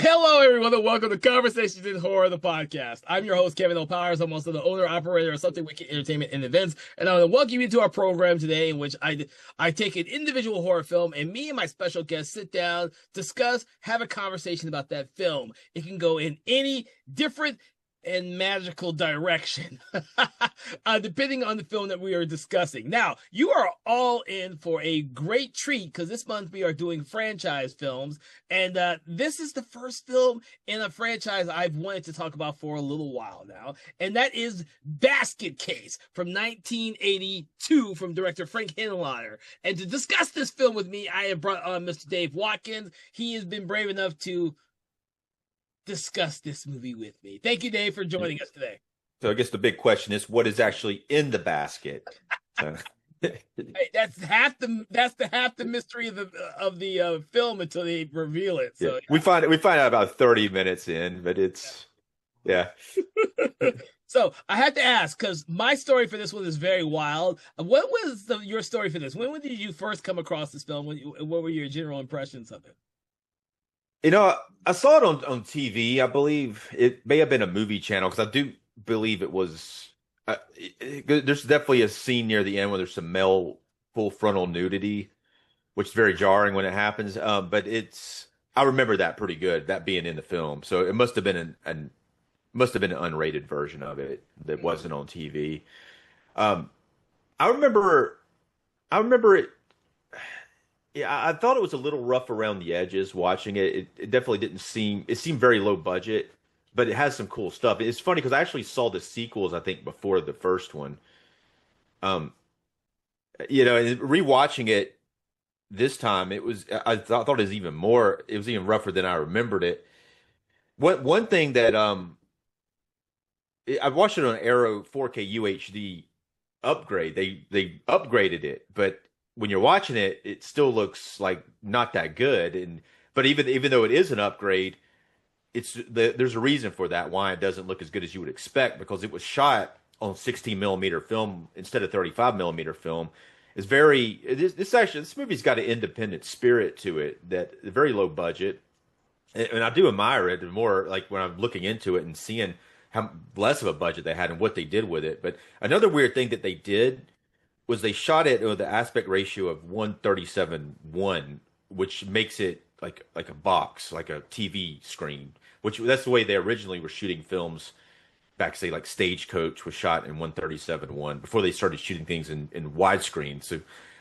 Hello, everyone, and welcome to Conversations in Horror, the podcast. I'm your host, Kevin O'Powers. I'm also the owner operator of Something Wicked Entertainment and Events, and I want to welcome you to our program today, in which I take an individual horror film, and me and my special guest sit down, discuss, have a conversation about that film. It can go in any different and magical direction, depending on the film that we are discussing. Now, you are all in for a great treat because this month we are doing franchise films, and this is the first film in a franchise I've wanted to talk about for a little while now, and that is Basket Case from 1982 from director Frank Henenlotter. And to discuss this film with me, I have brought on Mr. Dave Watkins. He has been brave enough to discuss this movie with me. Thank you, Dave, for joining us today. So I guess the big question is, what is actually in the basket? Hey, that's half the mystery of the film until they reveal it. So yeah. We find out about 30 minutes in, but it's yeah. So I had to ask, because my story for this one is very wild. What was your story for this? When did you first come across this film? What were your general impressions of it? You know, I saw it on TV. I believe it may have been a movie channel because I do believe it was. There's definitely a scene near the end where there's some male full frontal nudity, which is very jarring when it happens. But I remember that pretty good, that being in the film. So it must have been an unrated version of it that wasn't on TV. I remember it. Yeah, I thought it was a little rough around the edges watching it. It definitely didn't seem, it seemed very low budget, but it has some cool stuff. It's funny because I actually saw the sequels, I think, before the first one. And rewatching it this time, I thought it was even rougher than I remembered it. One thing that, I watched it on Arrow 4K UHD upgrade. They upgraded it, but when you're watching it, it still looks like not that good. But even though it is an upgrade, there's a reason for that, why it doesn't look as good as you would expect, because it was shot on 16 millimeter film instead of 35 millimeter film. This movie's got an independent spirit to it, that very low budget, and I do admire it. The more, like, when I'm looking into it and seeing how less of a budget they had and what they did with it. But another weird thing that they did was they shot it with the aspect ratio of 1:37:1, which makes it like a box, like a TV screen, which that's the way they originally were shooting films back, say, like Stagecoach was shot in 1:37:1 before they started shooting things in widescreen.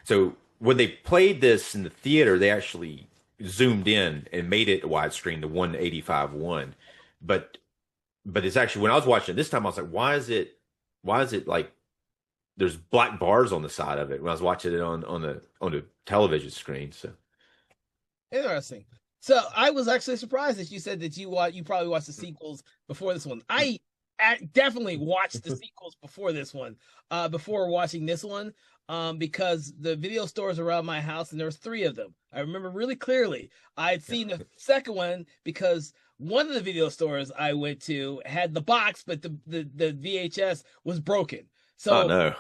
So when they played this in the theater, they actually zoomed in and made it widescreen to 1:85:1. But it's actually, when I was watching it this time, I was like, why is it like there's black bars on the side of it when I was watching it on the television screen. So interesting. So I was actually surprised that you said that you probably watched the sequels before this one. I definitely watched the sequels before this one, before watching this one, because the video stores around my house, and there was 3 of them. I remember really clearly. I had seen the second one because one of the video stores I went to had the box, but the VHS was broken. So no.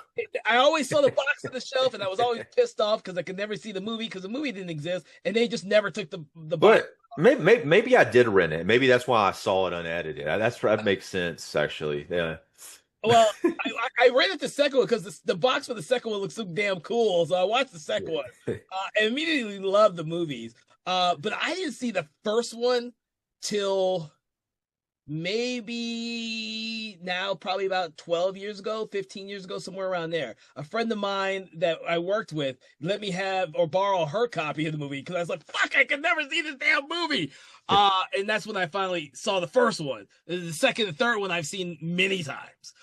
I always saw the box on the shelf, and I was always pissed off because I could never see the movie because the movie didn't exist, and they just never took the box. But maybe I did rent it. Maybe that's why I saw it unedited. That makes sense, actually. Yeah. Well, I rented the second one because the box for the second one looks so damn cool, so I watched the second one and immediately loved the movies. But I didn't see the first one till maybe now, probably about 12 years ago, 15 years ago, somewhere around there. A friend of mine that I worked with let me have or borrow her copy of the movie because I was like, fuck, I could never see this damn movie. And that's when I finally saw the first one. The second and third one I've seen many times.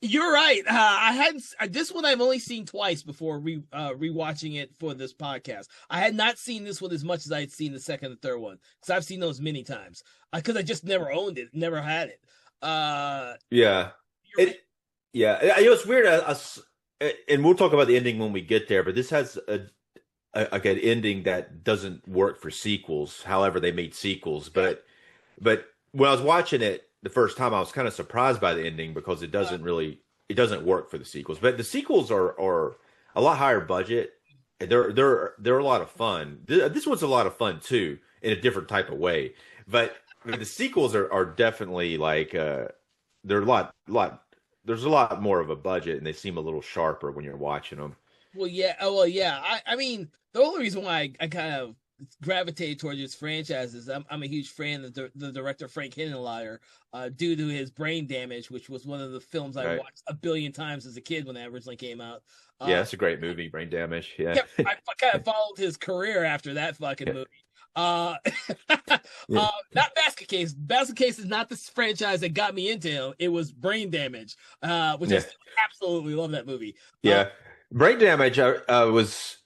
You're right. This one I've only seen twice before rewatching it for this podcast. I had not seen this one as much as I had seen the second and third one because I've seen those many times because I just never owned it, never had it. Yeah. Right. It's weird. And we'll talk about the ending when we get there, but this has an ending that doesn't work for sequels. However, they made sequels, but when I was watching it the first time, I was kind of surprised by the ending because it doesn't work for the sequels. But the sequels are a lot higher budget. They're a lot of fun. This one's a lot of fun too, in a different type of way. But I mean, the sequels are definitely like they're a lot. There's a lot more of a budget, and they seem a little sharper when you're watching them. Well, yeah. Oh, well, yeah. I mean, the only reason why I kind of gravitated towards this franchise is I'm a huge fan of the director Frank Henenlotter, due to his Brain Damage, which was one of the films I Right? watched a billion times as a kid when that originally came out. Yeah, Uh, it's a great movie, Brain Damage. Yeah, I kind of followed his career after that fucking yeah, movie. yeah. Not Basket Case. Basket Case is not this franchise that got me into him. It was Brain Damage, which I Yeah. still absolutely love that movie. Yeah. Brain Damage. I used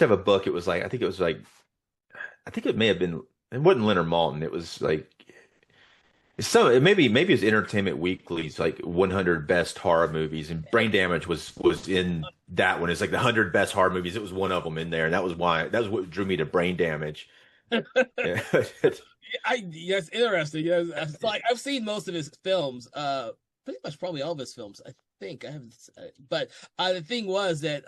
to have a book. It was like I think it was like I think it may have been. It wasn't Leonard Maltin. It was like maybe it's Entertainment Weekly's like 100 best horror movies, and Brain Damage was in that one. It's like the 100 best horror movies. It was one of them in there, and that was what drew me to Brain Damage. Yeah. Yes, interesting. Yes, it's like I've seen most of his films. Pretty much probably all of his films. I think I haven't, but the thing was that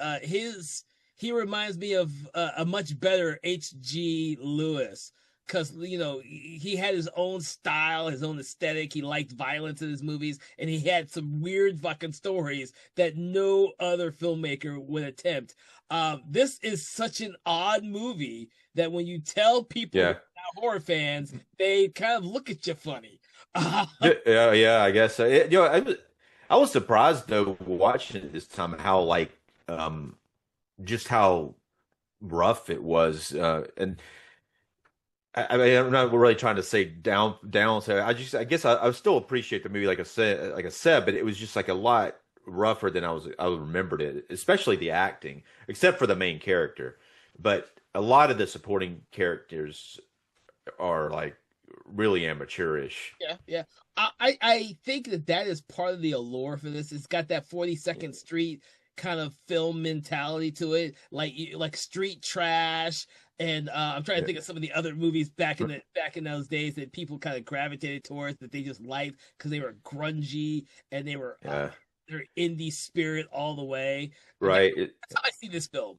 he reminds me of a much better H.G. Lewis because he had his own style, his own aesthetic. He liked violence in his movies, and he had some weird fucking stories that no other filmmaker would attempt. This is such an odd movie that when you tell people who are Yeah. not horror fans, they kind of look at you funny. Yeah, I guess. I was surprised though watching it this time how like um just how rough it was. And I mean, I'm not really trying to say down. So I guess I still appreciate the movie like I said, but it was just like a lot rougher than I remembered it, especially the acting, except for the main character. But a lot of the supporting characters are like really amateurish. Yeah, yeah. I think that is part of the allure for this. It's got that 42nd Street kind of film mentality to it, like Street Trash, and I'm trying to Yeah. think of some of the other movies back in those days that people kind of gravitated towards that they just liked because they were grungy and they were Yeah. their indie spirit all the way. And Right. that's how I see this film.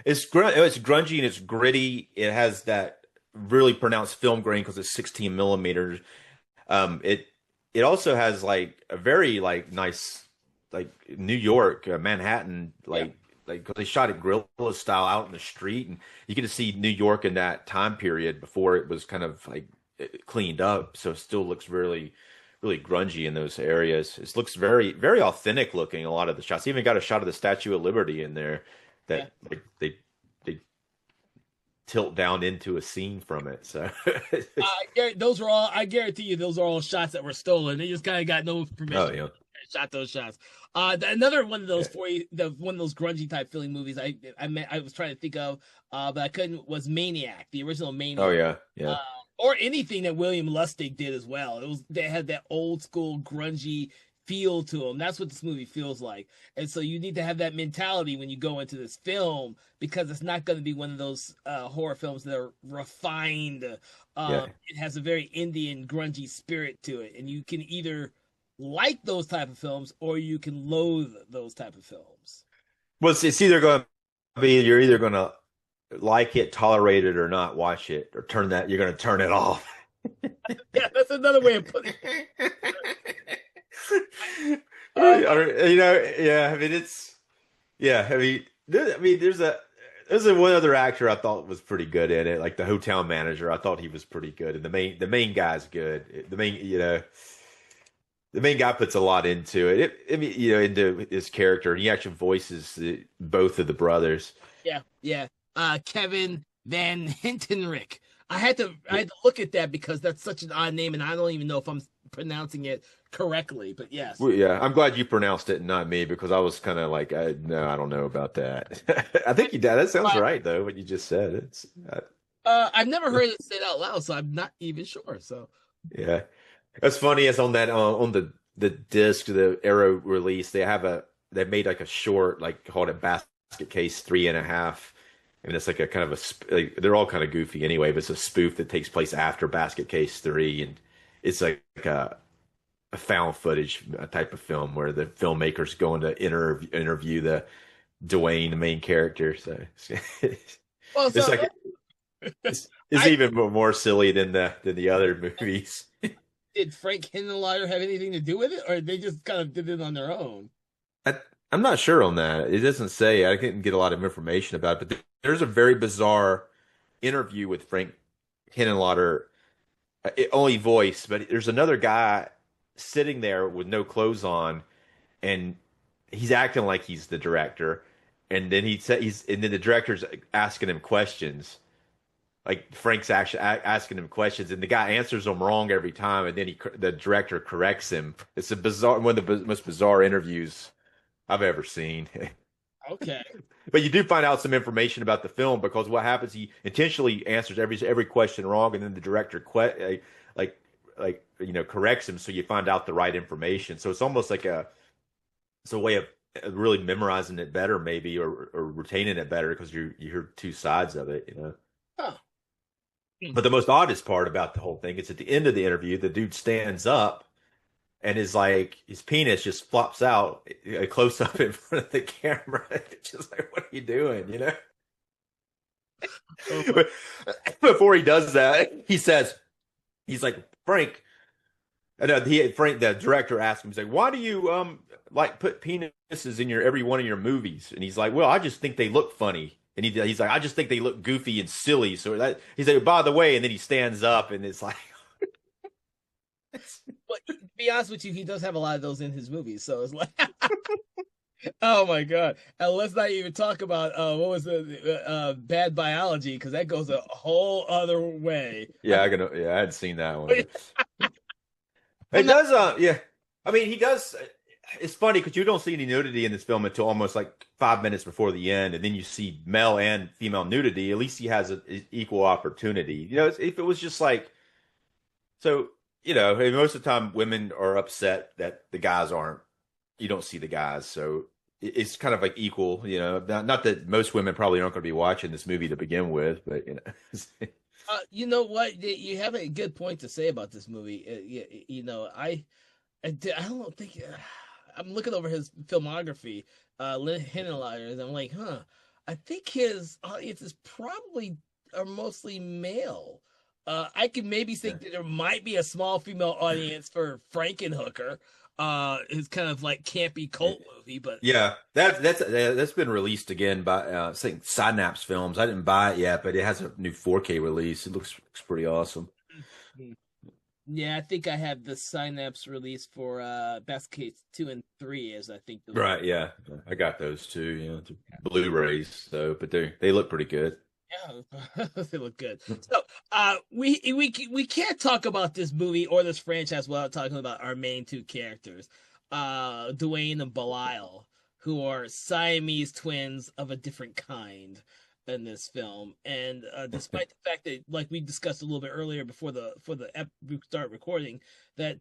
It's grungy and it's gritty. It has that really pronounced film grain because it's 16 millimeters. It also has like a very like nice like New York, Manhattan, Yeah, like 'cause they shot it guerrilla style out in the street, and you get to see New York in that time period before it was kind of like cleaned up, so it still looks really grungy in those areas. It looks very authentic looking. A lot of the shots, even got a shot of the Statue of Liberty in there yeah. that like they tilt down into a scene from it. So Those were all. I guarantee you, those are all shots that were stolen. They just kind of got no oh permission. yeah, Shot those shots. Another one of those yeah. one of those grungy type feeling movies. I was trying to think of, but I couldn't. Was Maniac, the original Oh Maniac, yeah, yeah, or anything that William Lustig did as well. They had that old school grungy feel to them. That's what this movie feels like. And so you need to have that mentality when you go into this film because it's not going to be one of those horror films that are refined. yeah. It has a very Indian grungy spirit to it, and you can either like those type of films or you can loathe those type of films. Well, it's either going to be you're either going to like it, tolerate it, or not watch it, or you're going to turn it off. Yeah, that's another way of putting it. Yeah. I mean, yeah. There's a one other actor I thought was pretty good in it, like the hotel manager. I thought he was pretty good, and the main guy's good. The main guy puts a lot into it. I mean, into his character. He actually voices both of the brothers. Yeah, yeah. Kevin Van Hintenrick. I had to look at that because that's such an odd name, and I don't even know if I'm pronouncing it correctly. But yes, Well, yeah, I'm glad you pronounced it, and not me, because I was kind of like, no, I don't know about that. I think you did. That sounds right, though, what you just said. I've never heard it said out loud, so I'm not even sure. So Yeah. That's funny. As on that on the disc, the Arrow release, they made like a short, like called it Basket Case 3.5. I mean, it's like a kind of like, they're all kind of goofy anyway, but it's a spoof that takes place after Basket Case 3, and it's like a found footage type of film where the filmmakers going to interview the Dwayne, the main character. So well, it's so like Is I even more silly than the other movies. did Frank Henenlotter have anything to do with it, or they just kind of did it on their own? I, I'm not sure on that. It doesn't say. I didn't get a lot of information about it, but there's a very bizarre interview with Frank Henenlotter, only voice, but there's another guy sitting there with no clothes on, and he's acting like he's the director, and then and then the director's asking him questions. Like Frank's actually asking him questions, and the guy answers them wrong every time, and then the director corrects him. It's a bizarre, one of the most bizarre interviews I've ever seen. Okay. But you do find out some information about the film because what happens, he intentionally answers every question wrong, and then the director like corrects him, so you find out the right information. So it's almost like it's a way of really memorizing it better, maybe, or retaining it better because you hear two sides of it, Huh. But the most oddest part about the whole thing is at the end of the interview, the dude stands up and is like his penis just flops out a close up in front of the camera. It's just like, what are you doing? Oh, But before he does that, he's like, Frank, Frank, the director asked him, he's like, why do you like put penises in every one of your movies? And he's like, well, I just think they look funny. And he's like, I just think they look goofy and silly. So he's like, by the way, and then he stands up and it's like, but to be honest with you, he does have a lot of those in his movies, so it's like, oh my god! And let's not even talk about what was the Bad Biology, because that goes a whole other way. yeah, I hadn't seen that one. Well, It no, does, yeah. I mean, he does. It's funny because you don't see any nudity in this film until almost like 5 minutes before the end, and then you see male and female nudity. At least he has an equal opportunity. If it was just like, so, most of the time women are upset that the guys aren't. You don't see the guys, so it's kind of like equal. Not that most women probably aren't going to be watching this movie to begin with, but you know what? You have a good point to say about this movie. I don't think I'm looking over his filmography, Henenlotter, and I'm like, I think his audiences probably are mostly male. I could maybe think that there might be a small female audience for Frankenhooker, his kind of like campy cult movie, but yeah, that's been released again by I think Synapse Films. I didn't buy it yet, but it has a new 4K release. It looks pretty awesome. yeah, I think I have the Synapse release for Best Case 2 and 3 as I think Right, yeah. I got those too, Blu-rays though, but they look pretty good. Yeah, they look good. So, we can't talk about this movie or this franchise without talking about our main two characters, Dwayne and Belial, who are Siamese twins of a different kind in this film. And despite the fact that, like we discussed a little bit earlier before we start recording, that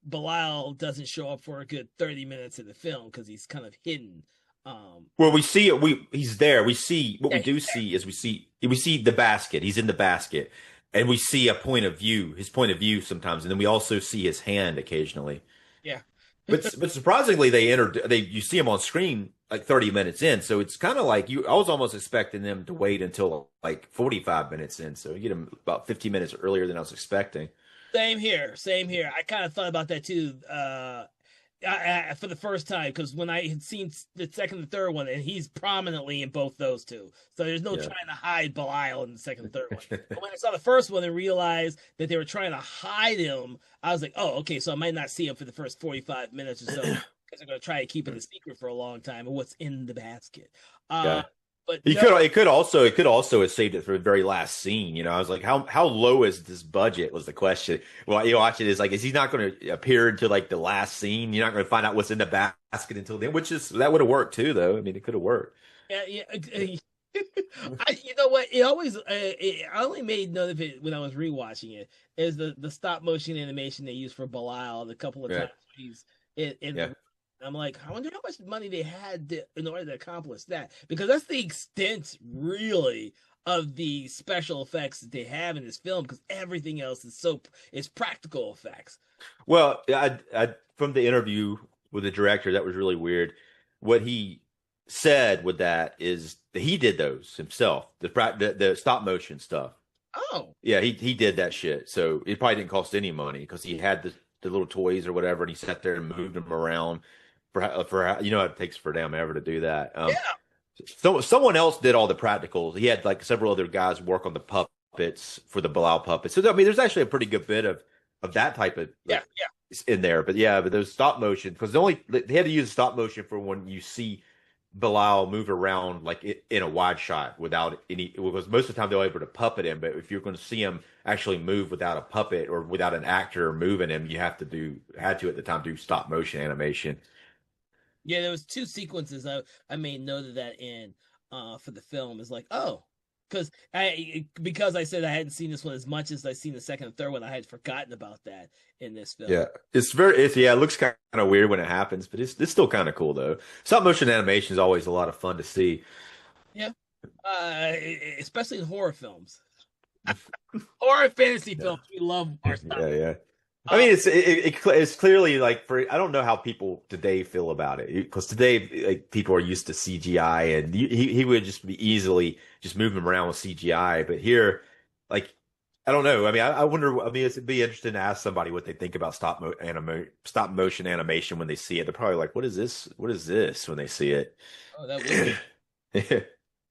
Belial doesn't show up for a good 30 minutes in the film because he's kind of hidden. Well, we see it. He's there. We see what we do see is we see the basket. He's in the basket, and we see his point of view sometimes, and then we also see his hand occasionally. Yeah, but surprisingly, you see him on screen like 30 minutes in, so it's kind of like I was almost expecting them to wait until like 45 minutes in, so you get him about 15 minutes earlier than I was expecting. Same here. I kind of thought about that too. For the first time, because when I had seen the second and third one, and he's prominently in both those two, so there's no trying to hide Belial in the second and third one. But when I saw the first one and realized that they were trying to hide him, I was like, oh, okay, so I might not see him for the first 45 minutes or so, because they're going to try to keep it a secret for a long time and what's in the basket. But it could also have saved it for the very last scene. I was like, how low is this budget was the question. Well, you watch it is like, is he not going to appear until like the last scene? You're not going to find out what's in the basket until then, that would have worked too, though. I mean, it could have worked. Yeah. You know what? I only made note of it when I was rewatching it. Is the stop motion animation they used for Belial the couple of times he's in I'm like, I wonder how much money they had in order to accomplish that, because that's the extent, really, of the special effects that they have in this film. Because everything else is practical effects. Well, I from the interview with the director, that was really weird. What he said with that is that he did those himself, the stop motion stuff. Oh, Yeah, he did that shit. So it probably didn't cost any money because he had the little toys or whatever, and he sat there and moved them around for you know what it takes for damn ever to do that. yeah, So someone else did all the practicals. He had like several other guys work on the puppets for the Bilal puppets. So I mean, there's actually a pretty good bit of that type of yeah, like yeah. in there. But yeah, but those stop motion because they had to use stop motion for when you see Bilal move around like in a wide shot without any because most of the time they're able to puppet him, but if you're going to see him actually move without a puppet or without an actor moving him, you have to had to at the time do stop motion animation. Yeah, there was two sequences I made note of that in for the film is like, oh, because I said I hadn't seen this one as much as I seen the second and third one, I had forgotten about that in this film. Yeah, yeah, it looks kind of weird when it happens, but it's still kind of cool though. Stop motion animation is always a lot of fun to see. Yeah. Especially in horror films. Horror fantasy Yeah, films. We love our stop. yeah, yeah. I Uh mean, it's clearly like for I don't know how people today feel about it because today like people are used to CGI and he would just be easily just move him around with CGI, but here, like I don't know. I mean, I wonder. I mean, it'd be interesting to ask somebody what they think about stop motion animation when they see it. They're probably like, "What is this? What is this?" when they see it. oh, that would be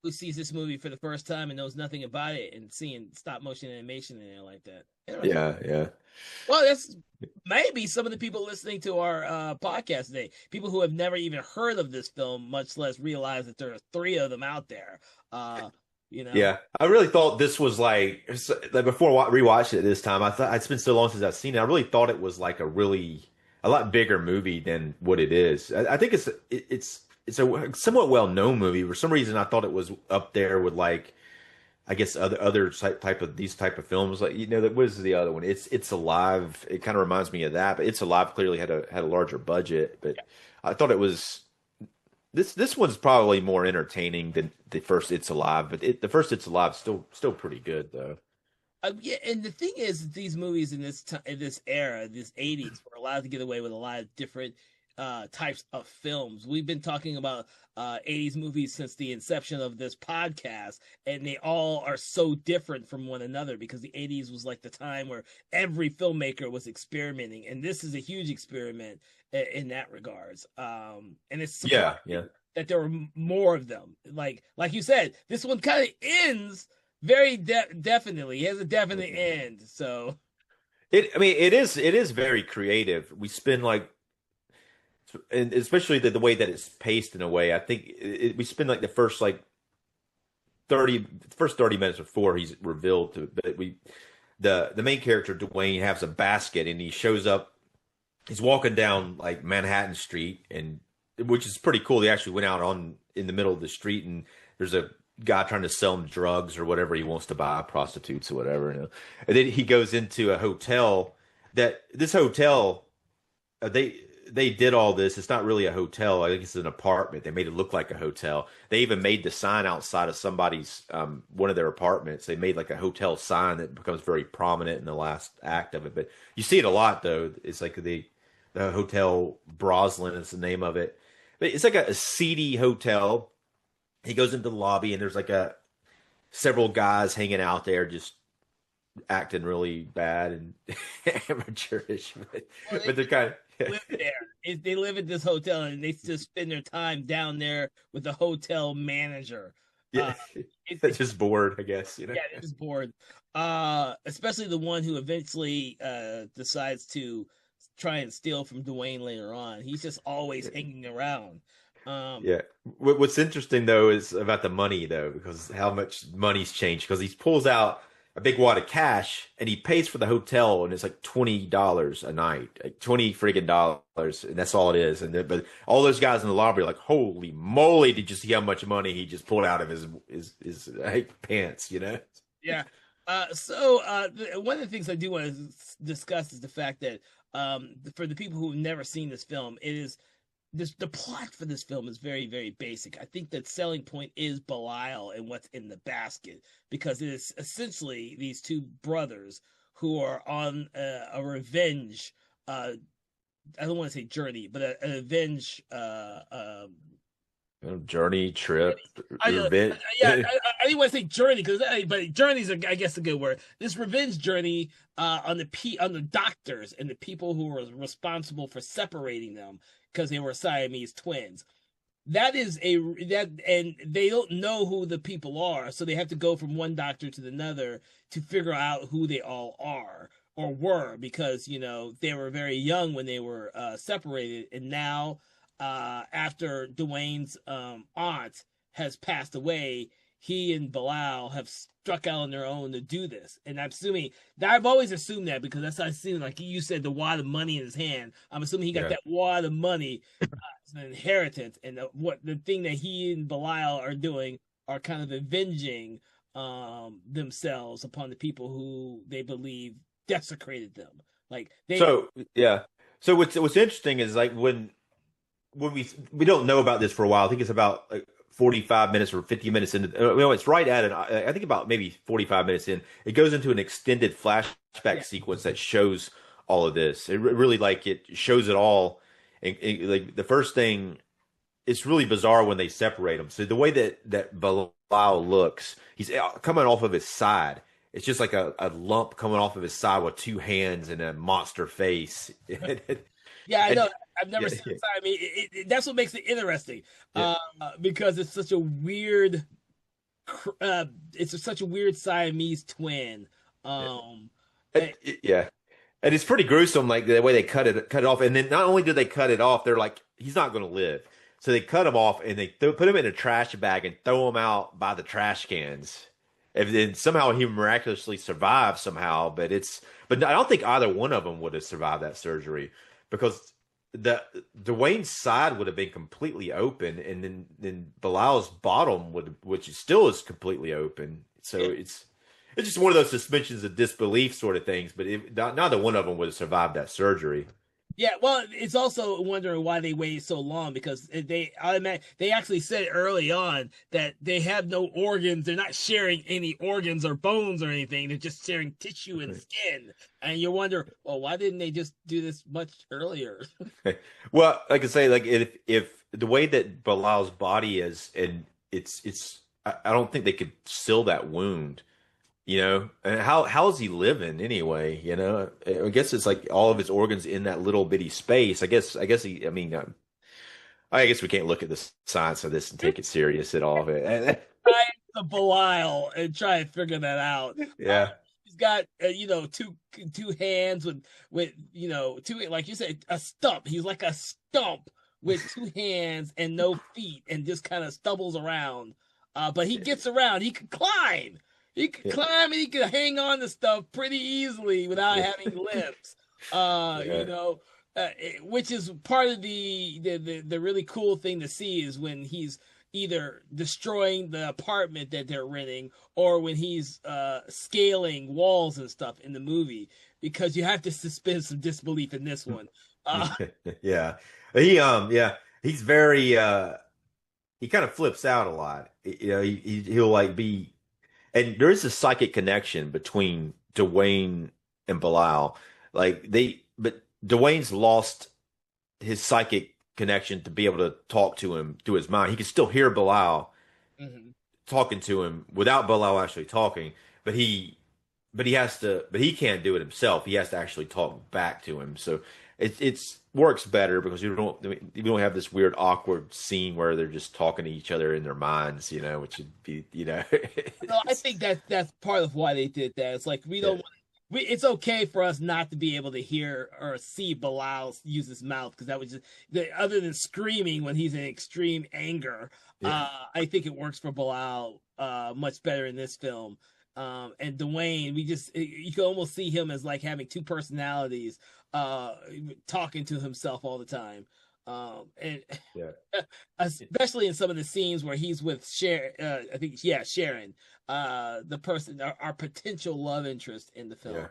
who sees this movie for the first time and knows nothing about it and seeing stop motion animation in there like that. Interesting. Yeah, yeah. Well, that's maybe some of the people listening to our podcast today, people who have never even heard of this film, much less realize that there are three of them out there. Uh, you know, Yeah, I really thought this was like before rewatching it this time. I thought it's been so long since I've seen it. I really thought it was like a lot bigger movie than what it is. I think it's a somewhat well-known movie. For some reason, I thought it was up there with like I guess other type of these type of films. Like what is the other one? It's Alive. It kind of reminds me of that, but It's Alive clearly had a larger budget. But I thought it was. This one's probably more entertaining than the first It's Alive, but the first It's Alive still pretty good though. yeah, and the thing is, these movies in this in this era, this '80s, were allowed to get away with a lot of different types of films. We've been talking about '80s movies since the inception of this podcast, and they all are so different from one another because the '80s was like the time where every filmmaker was experimenting, and this is a huge experiment in that regards. And it's Yeah, surprising yeah. that there were more of them. Like you said, this one kind of ends very definitely. He has a definite end. So I mean, it is very creative. We spend like, and especially the way that it's paced in a way. I think we spend like the first like 30 minutes before he's revealed to, but the main character Dwayne has a basket and he shows up. He's walking down like Manhattan Street, and which is pretty cool. He actually went out in the middle of the street, and there's a guy trying to sell him drugs or whatever he wants to buy, prostitutes or whatever. And then he goes into a hotel. This hotel, they did all this. It's not really a hotel. I think it's an apartment. They made it look like a hotel. They even made the sign outside of somebody's one of their apartments. They made like a hotel sign that becomes very prominent in the last act of it. But you see it a lot though. It's like the Hotel Broslin is the name of it. But it's like a seedy hotel. He goes into the lobby and there's like several guys hanging out there just acting really bad and amateurish. well, But they're kind they of live there. They live at this hotel and they just spend their time down there with the hotel manager. yeah, It's just bored, I guess, yeah, they're just bored. Especially the one who eventually decides to try and steal from Dwayne later on. He's just always hanging around. Um, Yeah. What's interesting though is about the money though, because how much money's changed. Because he pulls out a big wad of cash and he pays for the hotel, and it's like $20 a night, like 20 friggin' dollars, and that's all it is. But all those guys in the lobby are like, "Holy moly! Did you see how much money he just pulled out of his pants?" You know? yeah. One of the things I do want to discuss is the fact that for the people who've never seen this film, it is the plot for this film is very, very basic. I think that selling point is Belial and what's in the basket, because it is essentially these two brothers who are on a revenge. I don't want to say journey, but a revenge. Journey, trip, I, revenge. yeah, I didn't want to say journey because, but journey's I guess a good word. This revenge journey on the doctors and the people who were responsible for separating them because they were Siamese twins. That is a that and they don't know who the people are, so they have to go from one doctor to another to figure out who they all are or were, because they were very young when they were separated, and now after Dwayne's aunt has passed away, he and Bilal have struck out on their own to do this. And I'm assuming that I've always assumed that because that's how it seemed, like you said, the wad of money in his hand. I'm assuming he got Yeah. that wad of money as an inheritance, and the thing that he and Belial are doing are kind of avenging themselves upon the people who they believe desecrated them. Like they, So yeah. So what's interesting is like when we don't know about this for a while. I think it's about like 45 minutes or 50 minutes into. It's right at it. I think about maybe 45 minutes in. It goes into an extended flashback yeah, sequence that shows all of this. It really like it shows it all. And like the first thing, it's really bizarre when they separate them. So the way that Bilal looks, he's coming off of his side. It's just like a lump coming off of his side with two hands and a monster face. yeah, I And know. I've never yeah, seen it. I mean, that's what makes it interesting, yeah, because it's such a weird, it's such a weird Siamese twin. yeah. Um, And, yeah. And it's pretty gruesome, like the way they cut it off. And then not only do they cut it off, they're like, he's not going to live. So they cut him off and they put him in a trash bag and throw him out by the trash cans. And then somehow he miraculously survived somehow, but I don't think either one of them would have survived that surgery because the Dwayne's side would have been completely open, and then Bilal's bottom which still is completely open. So yeah, it's just one of those suspensions of disbelief sort of things. But neither one of them would have survived that surgery. yeah. Well, it's also wondering why they waited so long, because they actually said early on that they have no organs. They're not sharing any organs or bones or anything. They're just sharing tissue and skin. And you wonder, well, why didn't they just do this much earlier? Well, like I say, like if the way that Bilal's body is, and I don't think they could seal that wound. And how is he living anyway? I guess it's like all of his organs in that little bitty space. I guess he. I mean, I guess we can't look at the science of this and take it serious at all. Try the Belial and try and figure that out. Yeah, He's got two hands with two, like you said, a stump. He's like a stump with two hands and no feet, and just kind of stumbles around. But he gets around. He can climb. He can yeah, climb and he can hang on to stuff pretty easily without yeah, having limbs. Uh, you yeah, know, which is part of the really cool thing to see is when he's either destroying the apartment that they're renting or when he's scaling walls and stuff in the movie, because you have to suspend some disbelief in this one. Uh, yeah. Yeah, he's very he kind of flips out a lot. He'll like be. And there is a psychic connection between Dwayne and Bilal. But Dwayne's lost his psychic connection to be able to talk to him through his mind. He can still hear Bilal mhm. talking to him without Bilal actually talking, but but he can't do it himself. He has to actually talk back to him. So it's works better because you don't have this weird awkward scene where they're just talking to each other in their minds, which would be, No, I think that's part of why they did that. It's like we yeah, don't want. It's okay for us not to be able to hear or see Bilal use his mouth, because that was just other than screaming when he's in extreme anger. yeah, I think it works for Bilal much better in this film. And Dwayne, you can almost see him as like having two personalities, uh, talking to himself all the time. And yeah. especially in some of the scenes where he's with Sharon, I think, yeah, Sharon, the person, our potential love interest in the film. Yeah.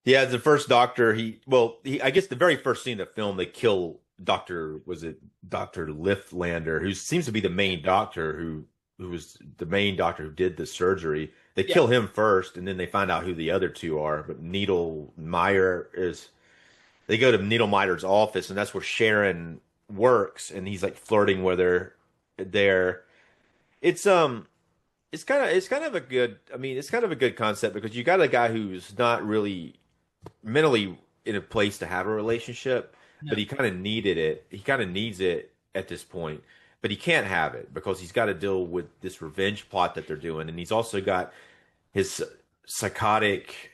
Yeah, the first doctor, I guess the very first scene of the film, they kill was it Dr. Liftlander, who seems to be the main doctor who was the main doctor who did the surgery. They Yeah, kill him first, and then they find out who the other two are. But they go to Needle Meyer's office, and that's where Sharon works, and he's like flirting with her there. It's it's kind of a good. I mean, it's kind of a good concept because you got a guy who's not really mentally in a place to have a relationship, but Yeah. he kind of needed it. He kind of needs it at this point, but he can't have it because he's got to deal with this revenge plot that they're doing, and he's also got his psychotic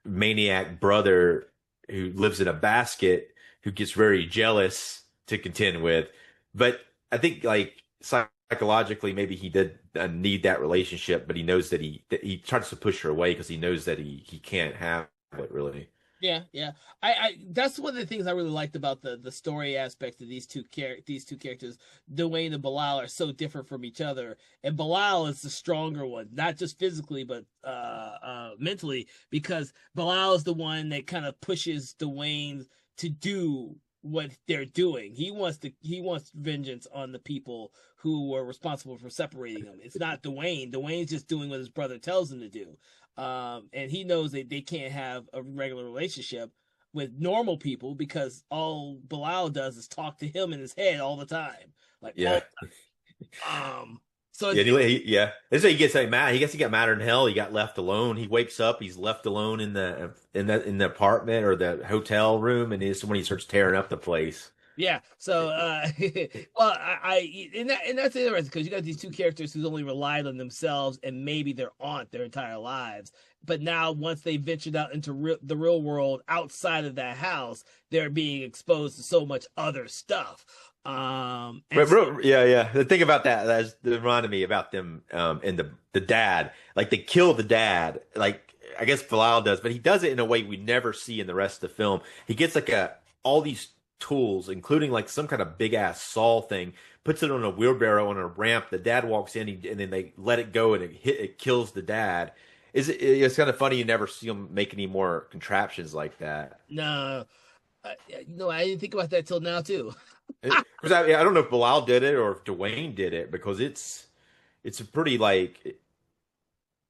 maniac brother who lives in a basket who gets very jealous to contend with. But I think like psychologically, maybe he did need that relationship, but he knows that he tries to push her away because he knows that he can't have it really. Yeah, yeah. I that's one of the things I really liked about the story aspect of these two characters. Dwayne and Bilal are so different from each other, and Bilal is the stronger one, not just physically but mentally, because Bilal is the one that kind of pushes Dwayne to do what they're doing. He wants vengeance on the people who were responsible for separating them. It's not Dwayne. Dwayne's just doing what his brother tells him to do. And he knows that they can't have a regular relationship with normal people because all Bilal does is talk to him in his head all the time, like all. Yeah. So Yeah, it's yeah. That's why he gets like mad. He gets he got madder than hell. He got left alone. He wakes up. He's left alone in the apartment or the hotel room, and it's when he starts tearing up the place. Yeah. So, well, and that's interesting because you got these two characters who's only relied on themselves and maybe their aunt their entire lives. But now, once they ventured out into the real world outside of that house, they're being exposed to so much other stuff. And But so, bro, yeah, yeah. The thing about that reminded me about them and the dad. Like they kill the dad. Like I guess Bilal does, but he does it in a way we never see in the rest of the film. He gets like a all these tools, including like some kind of big ass saw thing, puts it on a wheelbarrow on a ramp. The dad walks in, and then they let it go, and it kills the dad. It's kind of funny you never see him make any more contraptions like that. no, no, I didn't think about that till now too. Because I don't know if Bilal did it or if Dwayne did it because it's a pretty like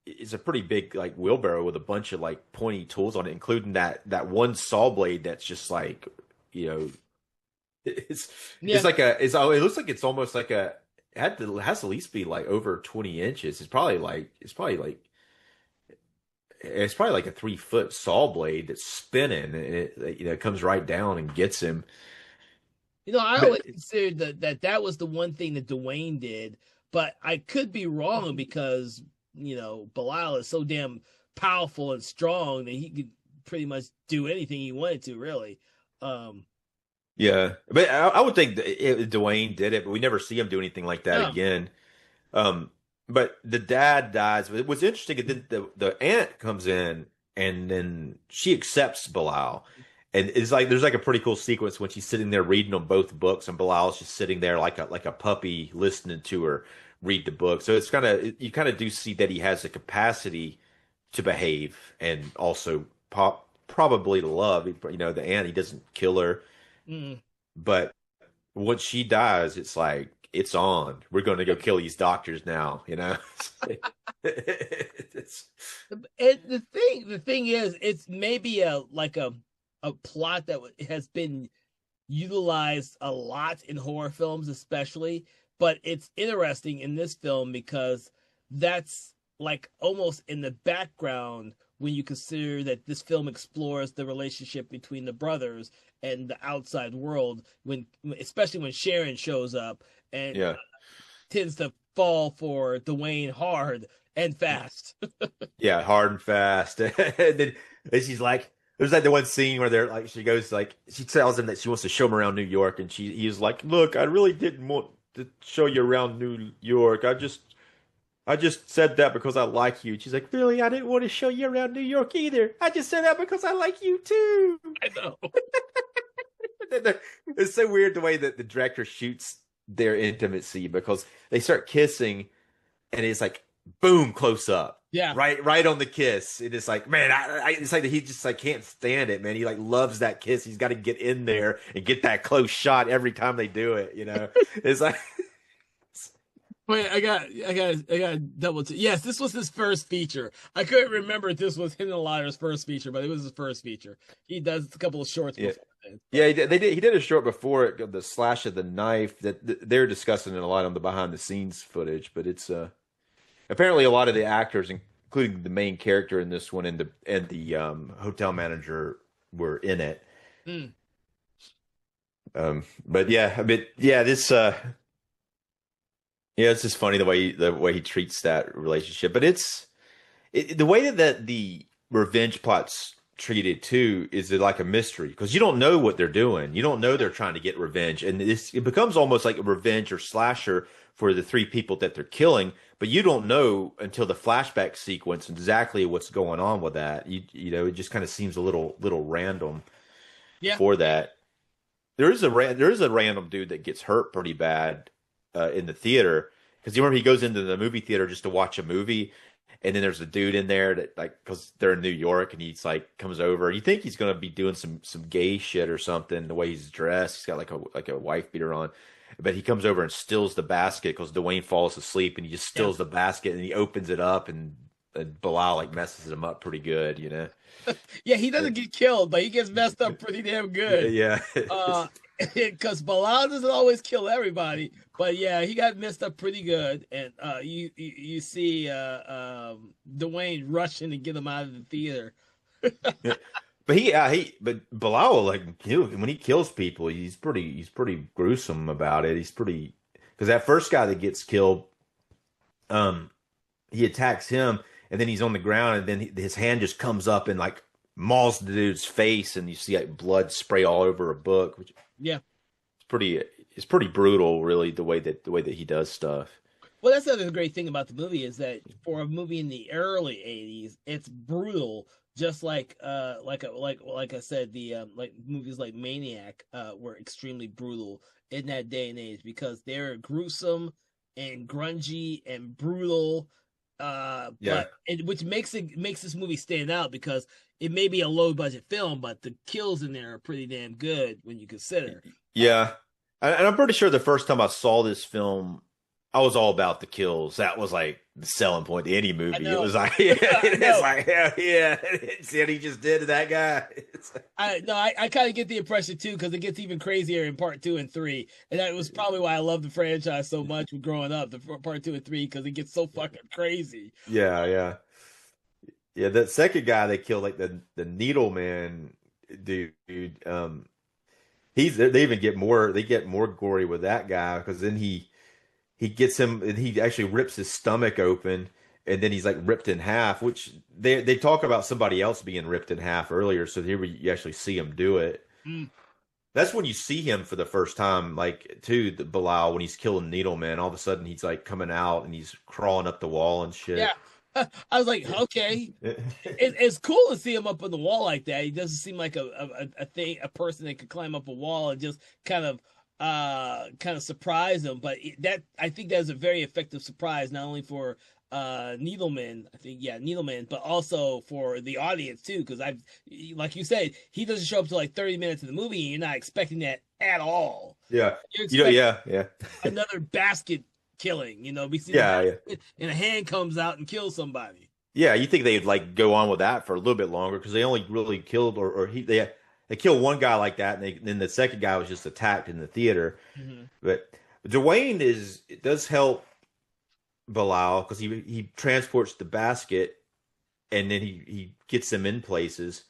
it's a pretty big like wheelbarrow with a bunch of like pointy tools on it, including that one saw blade that's just like you know it's Yeah. it looks like it's almost like it has to at least be like over 20 inches. It's probably like a 3 foot saw blade that's spinning and it comes right down and gets him. I But always considered that was the one thing that Dwayne did, but I could be wrong because Bilal is so damn powerful and strong that he could pretty much do anything he wanted to, really. Um, yeah, but I would think Dwayne did it, but we never see him do anything like that no, again. Um, but the dad dies. But what's interesting is then the aunt comes in and then she accepts Bilal. And it's like there's like a pretty cool sequence when she's sitting there reading on both books, and Bilal's just sitting there like a puppy listening to her read the book. So it's you kind of do see that he has the capacity to behave and also probably to love. The aunt, he doesn't kill her, mm. but once she dies, it's like it's on. We're going to go kill these doctors now. It's, And the thing is, it's maybe a plot that has been utilized a lot in horror films, especially. But it's interesting in this film because that's like almost in the background when you consider that this film explores the relationship between the brothers and the outside world. Especially when Sharon shows up and yeah. tends to fall for Dwayne hard and fast. Yeah, hard and fast. And then she's like, there's like the one scene where they're like, she goes like, she tells him that she wants to show him around New York, and he's like, look, I really didn't want to show you around New York. I just said that because I like you. She's like, really? I didn't want to show you around New York either. I just said that because I like you too. I know. It's so weird the way that the director shoots their intimacy because they start kissing and it's like boom, close up, Yeah. right on the kiss. It is like, man, it's like he just like can't stand it, man. He like loves that kiss. He's got to get in there and get that close shot every time they do it. It's like, Wait, I got double check. Yes, this was his first feature. I couldn't remember if this was Hindley's first feature, but it was his first feature. He does a couple of shorts yeah, before then. yeah. He did a short before it, the slash of the knife that they're discussing it a lot on the behind the scenes footage, but it's apparently a lot of the actors, including the main character in this one and the hotel manager, were in it. Mm. But yeah, I mean, yeah, this yeah, it's just funny the way he treats that relationship. But the way that the revenge plot's treated too is like a mystery because you don't know what they're doing. You don't know they're trying to get revenge, and it becomes almost like a revenge or slasher for the three people that they're killing. But you don't know until the flashback sequence exactly what's going on with that. You know, it just kind of seems a little random Yeah. for that. There is a random dude that gets hurt pretty bad in the theater because you remember he goes into the movie theater just to watch a movie, and then there's a dude in there that like because they're in New York and he's like comes over. You think he's gonna be doing some gay shit or something the way he's dressed. He's got like a wife beater on, but he comes over and steals the basket because Dwayne falls asleep and he just steals the basket and he opens it up and Bilal like messes him up pretty good, you know. Yeah, he doesn't get killed, but he gets messed up pretty damn good. Yeah. Because Bilal doesn't always kill everybody, but yeah, he got messed up pretty good. And you see Dwayne rushing to get him out of the theater. Yeah. But Bilal like when he kills people, he's pretty gruesome about it. He's pretty because that first guy that gets killed, he attacks him and then he's on the ground and then his hand just comes up and like mauls the dude's face and you see like blood spray all over a book, which Yeah. it's pretty brutal, really, the way that he does stuff. Well, that's the other great thing about the movie is that for a movie in the early '80s, it's brutal, just like I said, the like movies like Maniac were extremely brutal in that day and age because they're gruesome and grungy and brutal. Which makes this movie stand out because it may be a low budget film, but the kills in there are pretty damn good when you consider. Yeah, and I'm pretty sure the first time I saw this film, I was all about the kills. That was like the selling point to any movie. It was like, it's like, hell yeah, see what he just did to that guy. I kind of get the impression too because it gets even crazier in part 2 and 3, and that was probably why I love the franchise so much growing up. The part 2 and 3 because it gets so fucking crazy. Yeah. That second guy they killed, like the Needle Man dude. They even get more gory with that guy because then he gets him and he actually rips his stomach open and then he's like ripped in half, which they talk about somebody else being ripped in half earlier. So here you actually see him do it. Mm. That's when you see him for the first time, like the Bilal when he's killing Needleman. All of a sudden he's like coming out and he's crawling up the wall and shit. Yeah. I was like, okay, it's cool to see him up on the wall like that. He doesn't seem like a person that could climb up a wall and just kind of surprise him. But I think that's a very effective surprise, not only for Needleman, Needleman, but also for the audience too. Because like you said, he doesn't show up to like 30 minutes of the movie, and you're not expecting that at all. Yeah, yeah. Another basket killing, we see and a hand comes out and kills somebody. Yeah, you think they'd like go on with that for a little bit longer because they only really killed they killed one guy like that, and then the second guy was just attacked in the theater. Mm-hmm. But Dwayne does help Bilal because he transports the basket, and then he gets him in places.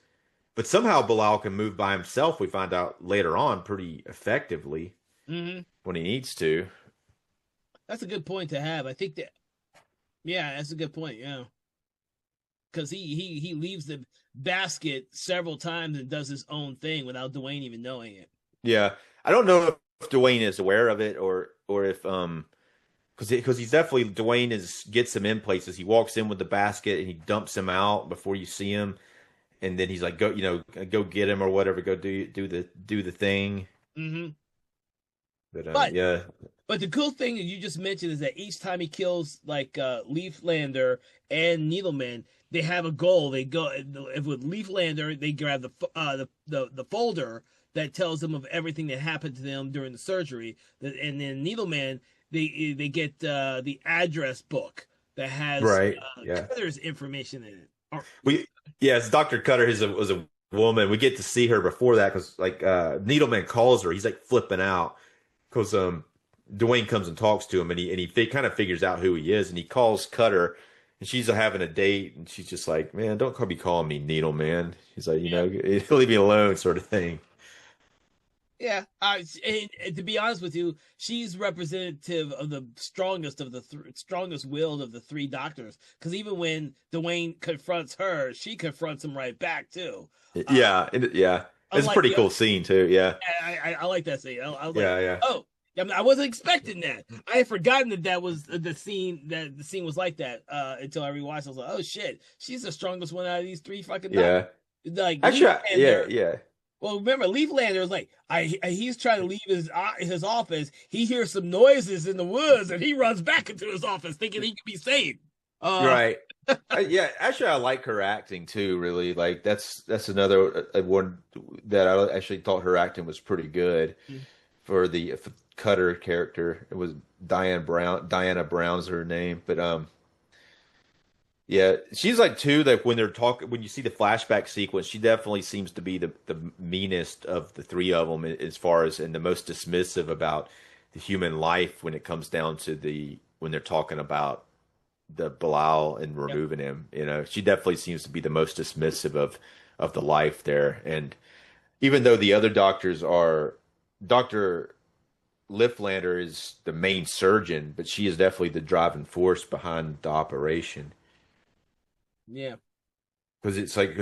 But somehow Bilal can move by himself. We find out later on pretty effectively when he needs to. That's a good point to have. I think that's a good point. Yeah, because he leaves the basket several times and does his own thing without Dwayne even knowing it. Yeah, I don't know if Dwayne is aware of it or if because he's definitely Dwayne gets him in places. He walks in with the basket and he dumps him out before you see him, and then he's like, go get him or whatever, go do the thing. Mm-hmm. But yeah. But the cool thing that you just mentioned is that each time he kills like Leaflander and Needleman, they have a goal. They go with Leaflander, they grab the folder that tells them of everything that happened to them during the surgery, and then Needleman, they get the address book that has Cutter's information in it. It's Dr. Cutter was a woman. We get to see her before that because like Needleman calls her. He's like flipping out because Dwayne comes and talks to him, and he kind of figures out who he is, and he calls Cutter, and she's having a date, and she's just like, "Man, don't be calling me Needle Man." He's like, Yeah. leave me alone, sort of thing. Yeah, and to be honest with you, she's representative of the strongest of the strongest willed of the three doctors. Because even when Dwayne confronts her, she confronts him right back too. Yeah, yeah, it's a Unlike pretty the other, cool scene too. Yeah, I like that scene. I was like, yeah, yeah, oh, I, mean, I wasn't expecting that. I had forgotten that was the scene. That the scene was like that until I rewatched. I was like, oh shit, she's the strongest one out of these three fucking doctors. yeah. Like Actually, yeah, Leaflander. yeah. Well, remember, Leaflander was like, he's trying to leave his office. He hears some noises in the woods, and he runs back into his office, thinking he can be saved. Right. Yeah, actually, I like her acting too. Really, like that's another one that I actually thought her acting was pretty good for the Cutter character. It was Diane Brown. Diana Brown's her name, but yeah, she's like too that when they're talking, when you see the flashback sequence, she definitely seems to be the meanest of the three of them as far as and the most dismissive about the human life when it comes down to when they're talking about the Bilal and Yep. removing him. She definitely seems to be the most dismissive of the life there. And even though the other doctors are Dr. Lifflander is the main surgeon, but she is definitely the driving force behind the operation. Yeah. Because it's like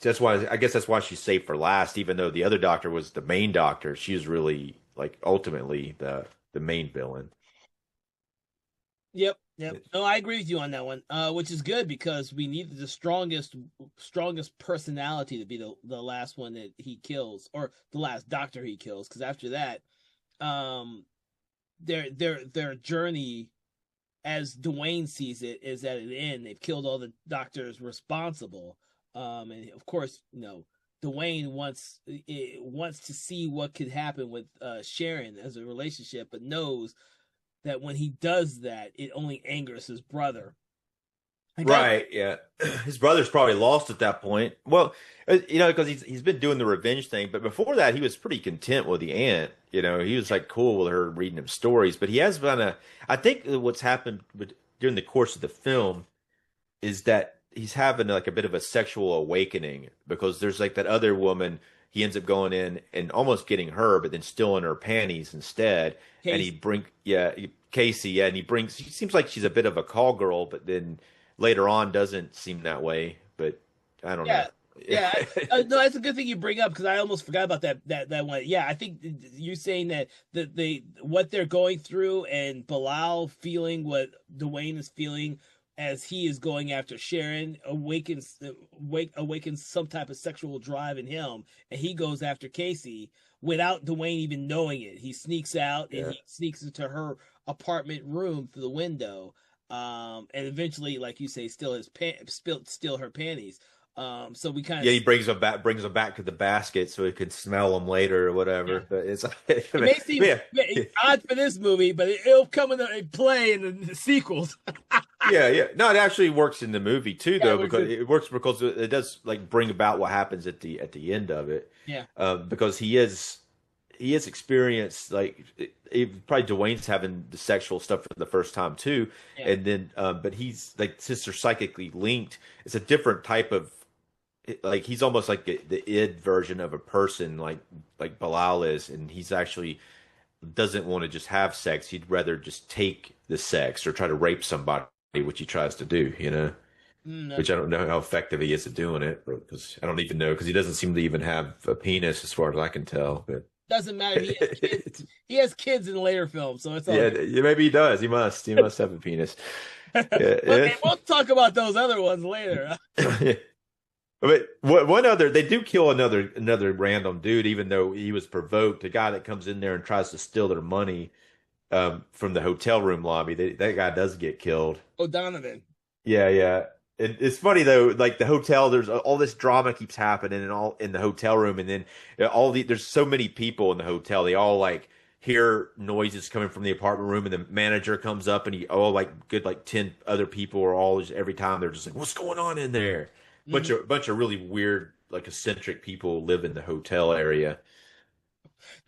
that's why I guess that's why she's saved for last. Even though the other doctor was the main doctor, she's really like ultimately the main villain. Yep. Yep. No, I agree with you on that one. Which is good because we needed the strongest personality to be the last one that he kills, or the last doctor he kills. Because after that, um, their journey, as Dwayne sees it, is at an end. They've killed all the doctors responsible. And of course, Dwayne wants to see what could happen with Sharon as a relationship, but knows that when he does that, it only angers his brother. Right, yeah. His brother's probably lost at that point. Well, because he's been doing the revenge thing, but before that, he was pretty content with the aunt. He was like cool with her reading him stories, but he has been I think what's happened during the course of the film is that he's having like a bit of a sexual awakening because there's like that other woman he ends up going in and almost getting her, but then still in her panties instead. And Casey. Casey, yeah, and she seems like she's a bit of a call girl, but then later on doesn't seem that way, but I don't know. Yeah, yeah. No, that's a good thing you bring up because I almost forgot about that one. Yeah, I think you're saying that what they're going through and Bilal feeling what Dwayne is feeling as he is going after Sharon awakens some type of sexual drive in him, and he goes after Casey without Dwayne even knowing it. He sneaks out and Yeah. he sneaks into her apartment room through the window, and eventually, like you say, steal her panties. So we kind Yeah, of he brings them back to the basket so he can smell them later or whatever. yeah. But it's It may seem yeah, odd for this movie, but it'll come in play in the sequels. yeah, yeah. No, it actually works in the movie too, Yeah, though, because it works because it does like bring about what happens at the end of it. yeah, Because he is experienced like probably Dwayne's having the sexual stuff for the first time too, yeah, and then but he's like since they're psychically linked, it's a different type of like he's almost like the id version of a person like Bilal is, and he's actually doesn't want to just have sex. He'd rather just take the sex or try to rape somebody, which he tries to do. no, Which I don't know how effective he is at doing it, because I don't even know because he doesn't seem to even have a penis as far as I can tell. But doesn't matter. He has kids. He has kids in later films, so it's all yeah, good. yeah, maybe he does. He must have a penis. Yeah, yeah. Okay, we'll talk about those other ones later. But one other, they do kill another random dude, even though he was provoked. A guy that comes in there and tries to steal their money from the hotel room lobby. That guy does get killed. O'Donovan. Yeah, yeah. It's funny though, like the hotel, there's all this drama keeps happening and all in the hotel room, and then there's so many people in the hotel. They all like hear noises coming from the apartment room, and the manager comes up, and like good like 10 other people are all just every time they're just like, "What's going on in there?" Mhm. Bunch of really weird like eccentric people live in the hotel area.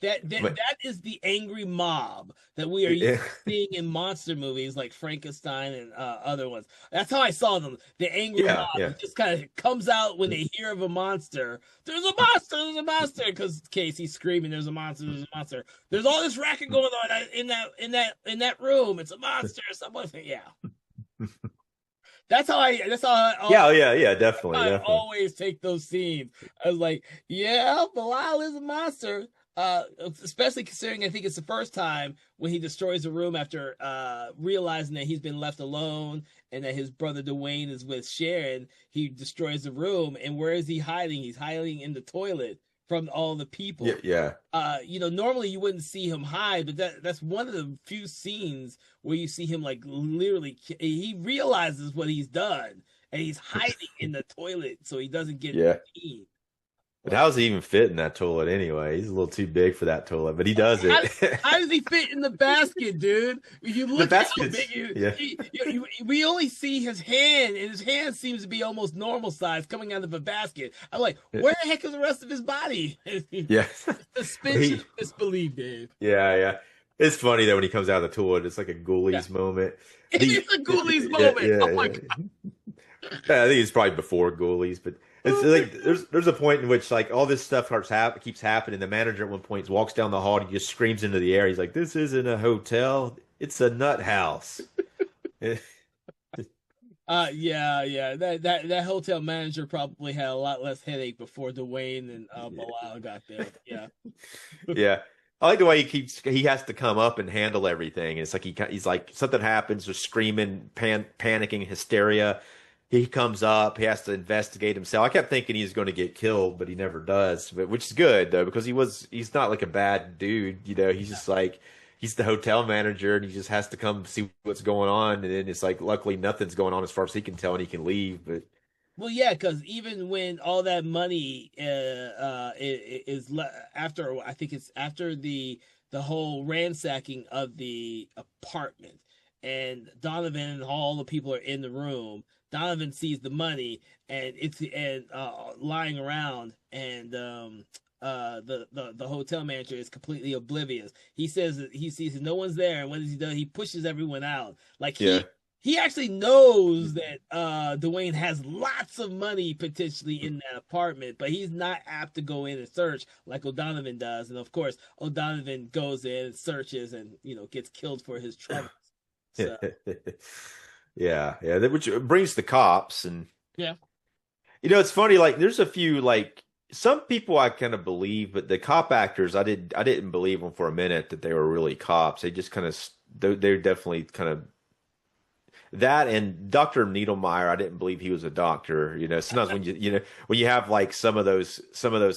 But That is the angry mob that we are used yeah, to seeing in monster movies like Frankenstein and other ones. That's how I saw them. The angry mob yeah, yeah. that just kind of comes out when they hear of a monster. There's a monster. There's a monster. Because Casey's screaming, "There's a monster. There's a monster." There's all this racket going on in that room. It's a monster. Someone, yeah. That's how I. That's how Yeah, oh, yeah, yeah, definitely, I definitely. always take those scenes. I was like, yeah, Belial is a monster. Especially considering I think it's the first time when he destroys a room after realizing that he's been left alone and that his brother Dwayne is with Sharon. He destroys the room, and where is he hiding? He's hiding in the toilet from all the Yeah, people. yeah, Normally you wouldn't see him hide, but that's one of the few scenes where you see him like literally he realizes what he's done and he's hiding in the toilet so he doesn't get yeah. seen. But how Like does he even fit in that toilet anyway? He's a little too big for that toilet, but he does how, it. how does he fit in the basket, dude? If you The look at how big baskets. Yeah. we only see his hand, and his hand seems to be almost normal size coming out of a basket. I'm like, where the heck is the rest of his body? Yeah. Suspension He, of disbelief, Dave. yeah, yeah. It's funny that when he comes out of the toilet, it's like a Yeah. Ghoulies moment. The It's a Ghoulies yeah, moment. yeah, Oh my yeah. god. Yeah, I think it's probably before Ghoulies, but it's Oh my like there's a point in which like all this stuff keeps happening. The manager at one point walks down the hall and he just screams into the air. He's like, "This isn't a hotel, it's a nut house." yeah. That hotel manager probably had a lot less headache before Dwayne and Bilal got there. Yeah. Yeah. I like the way he has to come up and handle everything. It's like he's like something happens, there's screaming, panicking, hysteria. He comes up, he has to investigate himself. I kept thinking he was going to get killed, but he never does. But which is good though, because he's not like a bad dude, he's just like he's the hotel manager and he just has to come see what's going on. And then it's like luckily nothing's going on as far as he can tell and he can leave. But Well, yeah, because even when all that money after, I think it's after the whole ransacking of the apartment, and Donovan and all the people are in the room. Donovan sees the money and it's and lying around, and the hotel manager is completely oblivious. He says that he sees no one's there, and what does he do? He pushes everyone out. Like yeah. he actually knows that Dwayne has lots of money potentially in that apartment, but he's not apt to go in and search like O'Donovan does. And of course, O'Donovan goes in and searches and gets killed for his troubles. So Yeah, yeah, which brings the cops and yeah. it's funny like there's a few like some people I kind of believe, but the cop actors I didn't believe them for a minute that they were really cops. They just kind of they're definitely kind of that and Dr. Needlemeyer, I didn't believe he was a doctor. Sometimes when when you have like some of those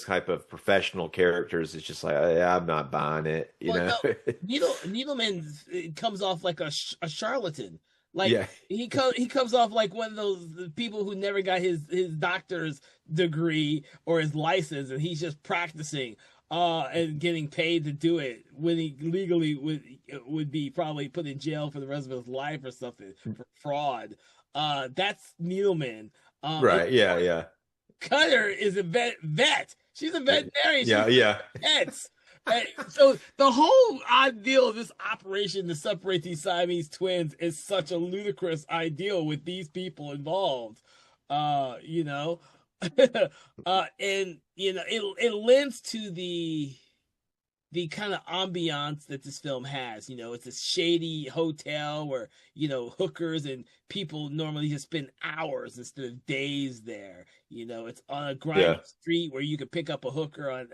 type of professional characters, it's just like I'm not buying it. Well, no, Needleman comes off like a charlatan. Like Yeah, he comes off like one of those people who never got his doctor's degree or his license, and he's just practicing and getting paid to do it when he legally would be probably put in jail for the rest of his life or something for fraud. That's Needleman. And right. Yeah, yeah, Cutter is a vet. She's a veterinarian. She yeah, treats yeah. pets. And so the whole ideal of this operation to separate these Siamese twins is such a ludicrous ideal with these people involved. Uh, you know, and it lends to the kind of ambiance that this film has. It's a shady hotel where, hookers and people normally just spend hours instead of days there. It's on a grimy Yeah. street where you can pick up a hooker on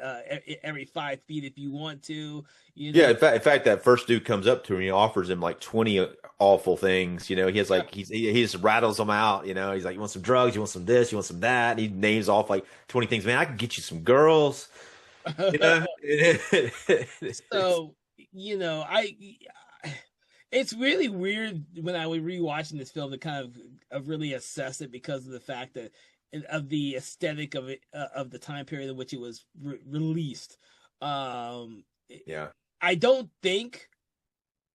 every 5 feet if you want to. Yeah, in fact, that first dude comes up to him. He offers him like 20 awful things. He has like he just rattles them out. He's like, "You want some drugs? You want some this? You want some that?" And he names off like 20 things. Man, I can get you some girls. You know, So, I it's really weird when I was rewatching this film to kind of really assess it because of the fact that of the aesthetic of it of the time period in which it was released. Um, yeah, I don't think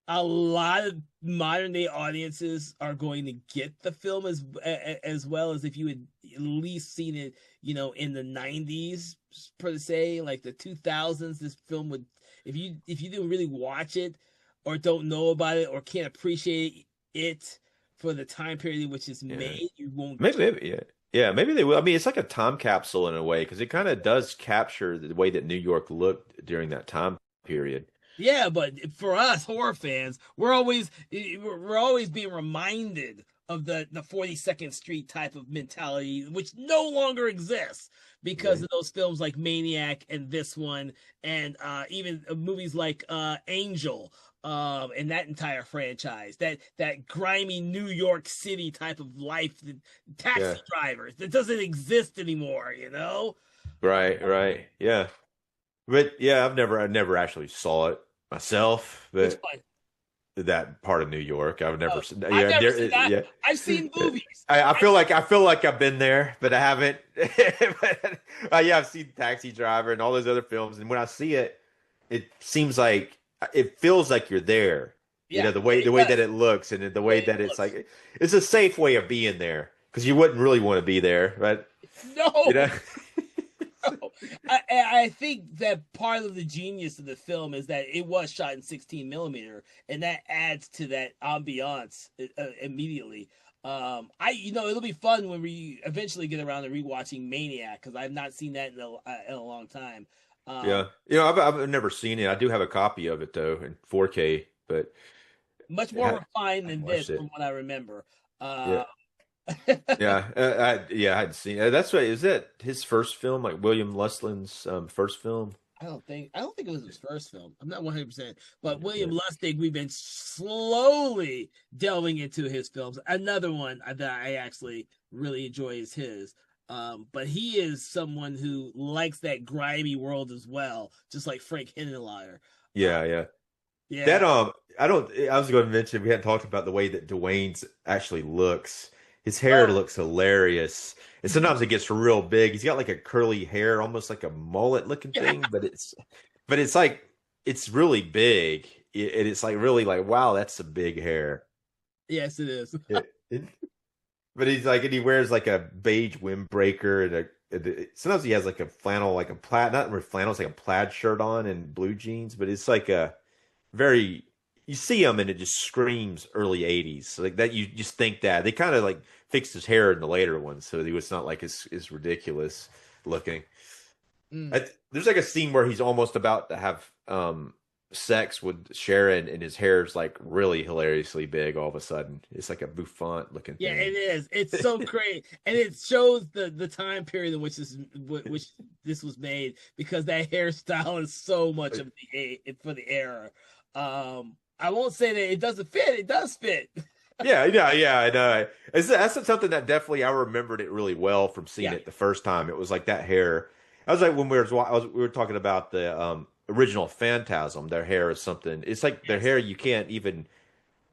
a lot of modern day audiences are going to get the film as well as if you had at least seen it, in the 90s per se, like the 2000s. This film would, if you didn't really watch it or don't know about it or can't appreciate it for the time period in which it's Yeah. made, you won't. Maybe yeah. Yeah, maybe they will. I mean, it's like a time capsule in a way because it kind of does capture the way that New York looked during that time period. Yeah, but for us horror fans, we're always being reminded of the 42nd Street type of mentality, which no longer exists Yeah. because of those films like Maniac and this one, and even movies like Angel, and that entire franchise, that grimy New York City type of life, the Yeah. taxi drivers that doesn't exist anymore. Right, right. Yeah. But yeah, I never actually saw it myself, Which but one? that part of New York, I've never Oh, seen. I've Yeah, never seen that. yeah. I've seen movies. I feel like I've been there, but I haven't. But, yeah, I've seen Taxi Driver and all those other films, and when I see it, it seems like it feels like you're there. Yeah, The way it the way that does. it looks and the The way way it that it's looks. like it's a safe way of being there because you wouldn't really want to be there, but you No, know. no. I think that part of the genius of the film is that it was shot in 16 millimeter, and that adds to that ambiance immediately. It'll be fun when we eventually get around to rewatching Maniac because I've not seen that in a long time. Um, Yeah, I've never seen it. I do have a copy of it though in 4K, but Much I more refined haven't than watched this, from it. what I remember. Yeah, Uh, I hadn't seen it. That's what is that his first film, like William Lustig's first film? I don't think it was his first film. I'm not 100%, but William Yeah, Lustig, we've been slowly delving into his films. Another one that I actually really enjoy is his. But he is someone who likes that grimy world as well, just like Frank Henenlotter. Uh, yeah, yeah. That yeah. I don't. I was going to mention we hadn't talked about the way that Dwayne's actually looks. His hair Oh, looks hilarious, and sometimes it gets real big. He's got like a curly hair, almost like a mullet looking yeah. thing, but it's like it's really big. And it's like really like wow, that's some big hair. Yes, it is. It, but he's like, and he wears like a beige windbreaker sometimes he has like a flannel, like a plaid, not really flannel, it's like a plaid shirt on and blue jeans, but it's like a very, you see him and it just screams early 80s. So like that, you just think that they kind of like fixed his hair in the later ones. So he was not like as ridiculous looking. Mm. There's like a scene where he's almost about to have sex with Sharon, and his hair's like really hilariously big all of a sudden. It's like a bouffant looking Yeah, it thing. is. It's so great, and it shows the time period in which this was made because that hairstyle is so much of for the era. I won't say that it doesn't fit. It does fit. Yeah, yeah, yeah, I know. That's something that definitely I remembered it really well from seeing Yeah. it the first time. It was like that hair. I was like when we were talking about the original Phantasm. Their hair is something. It's like their Yes. hair. You can't even.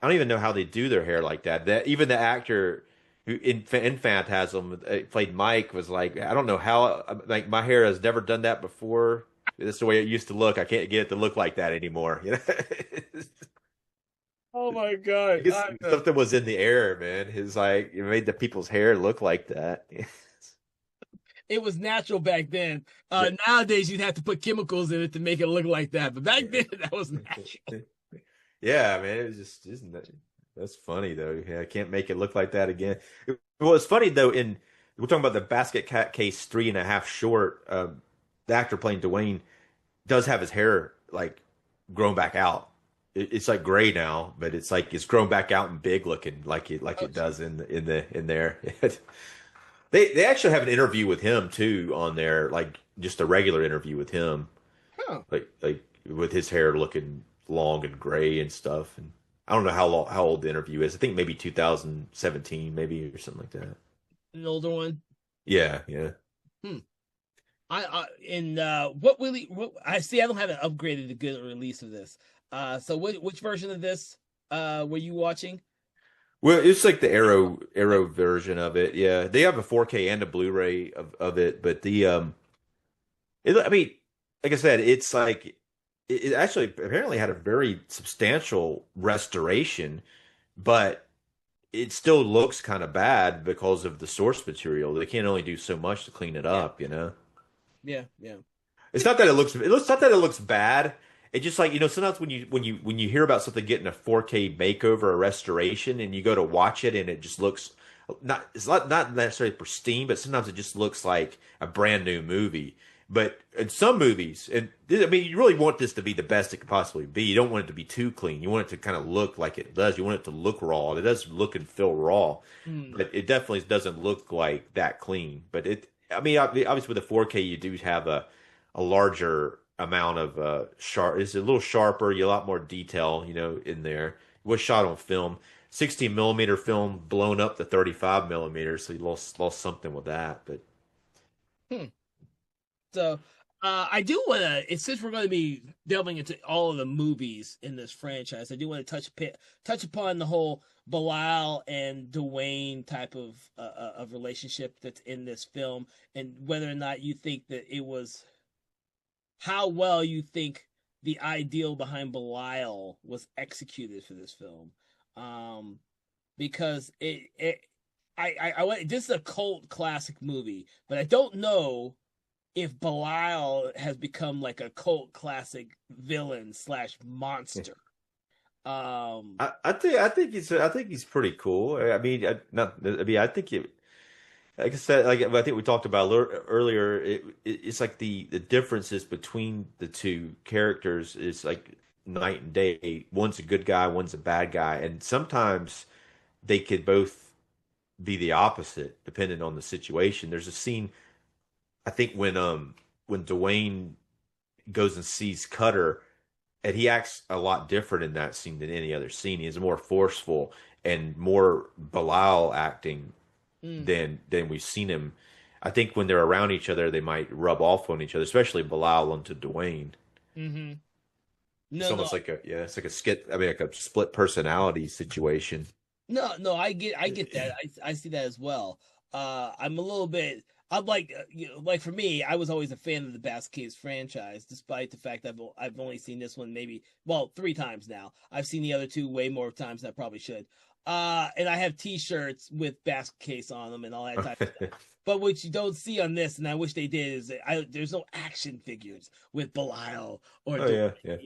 I don't even know how they do their hair like that. That even the actor who in Phantasm played Mike was like, I don't know how. Like my hair has never done that before. That's the way it used to look. I can't get it to look like that anymore. You know. Oh my god. I guess something was in the air, man. It's like it made the people's hair look like that. It was natural back then. Nowadays you'd have to put chemicals in it to make it look like that, but back then that was natural. Yeah, man. It was just isn't that that's funny though. Yeah, I can't make it look like that again. Well, it's funny though. We're talking about the Basket Case 3.5 short. The actor playing Dwayne does have his hair like grown back out. It's like gray now, but it's like it's grown back out and big looking, like Oh, it does in there. They actually have an interview with him too on there, like just a regular interview with him, huh. like with his hair looking long and gray and stuff. And I don't know how old the interview is. I think maybe 2017, maybe or something like that. An older one. Yeah, yeah. Hmm. I in what really what I see I don't have an upgraded to good release of this. So which version of this were you watching? Well, it's like the Arrow version of it. Yeah, they have a 4K and a Blu-ray of it, but I mean, like I said, it's like it actually apparently had a very substantial restoration, but it still looks kind of bad because of the source material. They can only do so much to clean it Yeah, up, you know? yeah, yeah. It's not that it's not that it looks bad. It's just like, sometimes when you hear about something getting a 4K makeover or restoration and you go to watch it and it just looks not necessarily pristine, but sometimes it just looks like a brand new movie. But in some movies, I mean, you really want this to be the best it could possibly be. You don't want it to be too clean. You want it to kind of look like it does. You want it to look raw. It does look and feel raw, Hmm. but it definitely doesn't look like that clean. But I mean, obviously with the 4K, you do have a larger amount of sharp. It's a little sharper. You a lot more detail, in there. It was shot on film, 16 millimeter film, blown up to 35 millimeters, so you lost something with that. But Hmm. So, I do want to, since we're going to be delving into all of the movies in this franchise, I do want to touch upon the whole Bilal and Dwayne type of relationship that's in this film, and whether or not you think that it was how well you think the ideal behind Belial was executed for this film. Um, because this is a cult classic movie, but I don't know if Belial has become like a cult classic villain slash monster. Um, I think he's pretty cool. I mean, I think like I said, like I think we talked about earlier, it's like the differences between the two characters is like night and day. One's a good guy, one's a bad guy, and sometimes they could both be the opposite depending on the situation. There's a scene I think when Dwayne goes and sees Cutter, and he acts a lot different in that scene than any other scene. He's more forceful and more Belial acting mm, than we've seen him. I think when they're around each other, they might rub off on each other, especially Belial onto Dwayne. mm-hmm. It's No, no, almost like it's like a skit. I mean, like a split personality situation. no. I get that. I see that as well. I'm a little bit. I'm like, like for me, I was always a fan of the Basket Case franchise, despite the fact that I've only seen this one maybe, well, 3 times now. I've seen the other two way more times than I probably should. And I have T-shirts with Basket Case on them and all that type of stuff. But what you don't see on this, and I wish they did, is there's no action figures with Belial or Oh Dwayne. yeah,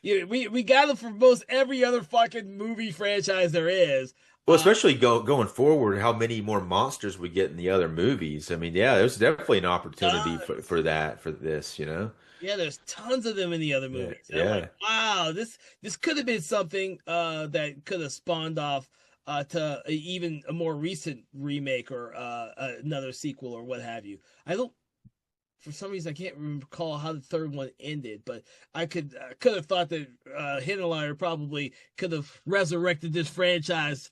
yeah. We got them from most every other fucking movie franchise there is. Well, especially going forward, how many more monsters we get in the other movies. I mean, yeah, there's definitely an opportunity for this. Yeah, there's tons of them in the other Yeah, movies. And I'm like, yeah. wow, this could have been something that could have spawned off to even a more recent remake or another sequel or what have you. I don't For some reason I can't recall how the third one ended, but could have thought that Hinterlier probably could have resurrected this franchise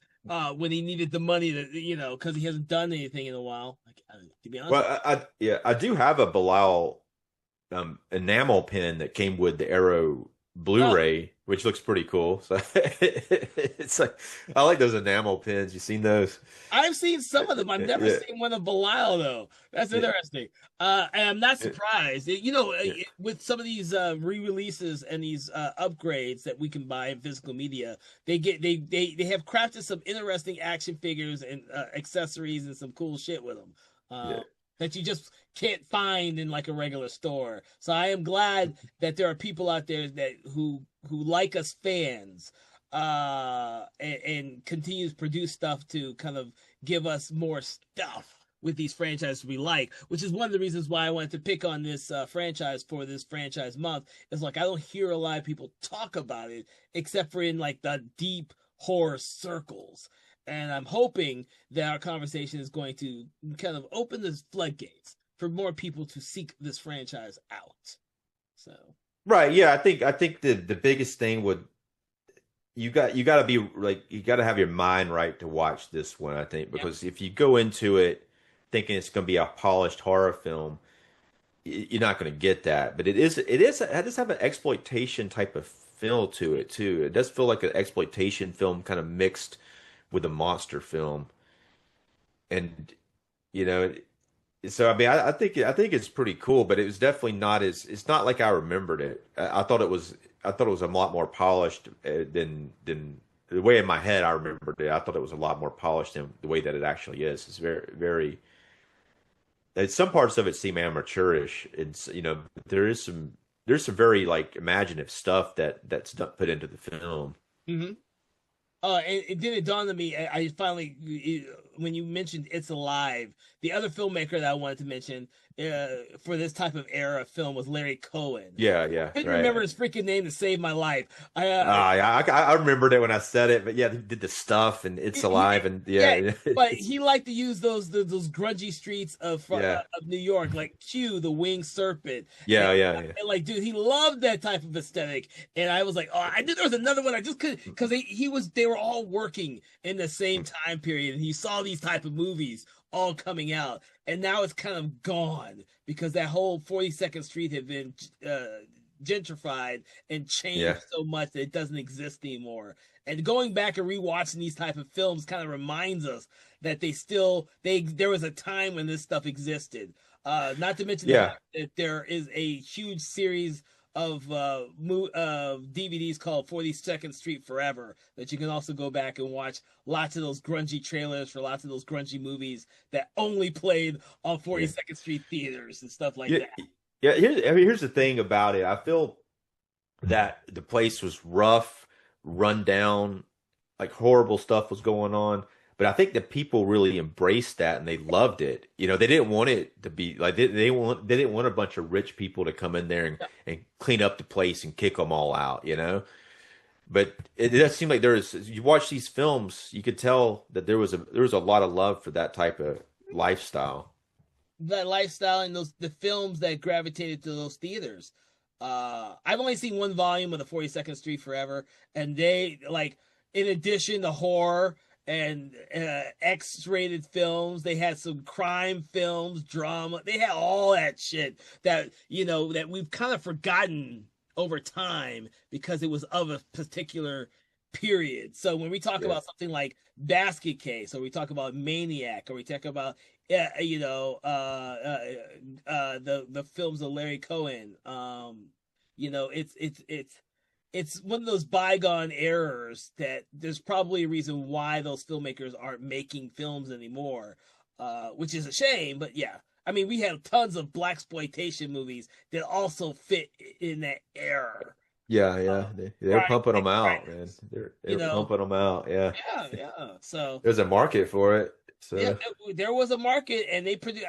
when he needed the money because he hasn't done anything in a while. Like, to be honest, Well, yeah, I do have a Belial enamel pin that came with the Arrow oh, Blu-ray, which looks pretty cool. So it's like I like those enamel pins. You seen those? I've seen some of them. I've never Yeah, seen one of Belial though. That's yeah, interesting. And I'm not yeah, surprised. yeah. With some of these re-releases and these upgrades that we can buy in physical media, they have crafted some interesting action figures and accessories and some cool shit with them. Yeah. That you just can't find in like a regular store. So I am glad that there are people out there who like us fans and continues to produce stuff to kind of give us more stuff with these franchises we like, which is one of the reasons why I wanted to pick on this franchise for this franchise month. Is like I don't hear a lot of people talk about it except for in like the deep horror circles. And I'm hoping that our conversation is going to kind of open the floodgates for more people to seek this franchise out. So, Right. Yeah. I think the biggest thing would you got to be like you got to have your mind right to watch this one. I think yep. because if you go into it thinking it's going to be a polished horror film, you're not going to get that. But it does have an exploitation type of feel to it too. It does feel like an exploitation film kind of mixed with a monster film, and you know. so I mean, I think it's pretty cool, but it was definitely not as it's not like I remembered it. I thought it was a lot more polished than the way in my head I remembered it. I thought it was a lot more polished than the way that it actually is. It's very. Some parts of it seem amateurish. It's there's some very like imaginative stuff that's put into the film. Hmm. And it did it dawn on me. I finally, when you mentioned It's Alive, the other filmmaker that I wanted to mention for this type of era of film was Larry Cohen. Yeah, yeah, I couldn't right. remember his freaking name to save my life. Yeah, I remembered it when I said it, but yeah, he did the stuff and It's Alive and Yeah, yeah, but he liked to use those grungy streets yeah, of New York, like Q, the Winged Serpent, yeah, yeah, yeah. and like, dude, he loved that type of aesthetic. And I was like, oh, I knew there was another one. I just couldn't because they were all working in the same time period, and he saw these type of movies all coming out, and now it's kind of gone because that whole 42nd Street had been gentrified and Yeah. changed so much that it doesn't exist anymore. And going back and rewatching these type of films kind of reminds us that they there was a time when this stuff existed. Not to mention the Yeah. fact that there is a huge series of DVDs called 42nd Street Forever that you can also go back and watch lots of those grungy trailers for lots of those grungy movies that only played on Yeah. 42nd Street theaters and stuff like Yeah. that. Yeah. Here's the thing about it. I feel that the place was rough, run down, like horrible stuff was going on. But I think that people really embraced that and they loved it. They didn't want it to be like they didn't want a bunch of rich people to come in there and clean up the place and kick them all out. But it does seem like you watch these films, you could tell that there was a lot of love for that type of lifestyle. That lifestyle and the films that gravitated to those theaters. I've only seen one volume of the 42nd Street Forever, and they like in addition to horror and X-rated films, they had some crime films, drama. They had all that shit that that we've kind of forgotten over time because it was of a particular period. So when we talk Yeah. about something like Basket Case, or we talk about Maniac, or we talk about the films of Larry Cohen. It's one of those bygone errors that there's probably a reason why those filmmakers aren't making films anymore, which is a shame. But yeah, I mean, we have tons of blaxploitation movies that also fit in that era. Yeah, Uh, yeah. They're right, pumping them out, man. right. You They're know, pumping them out. Yeah. yeah. So There's a market for it. yeah, So there was a market, and they produced.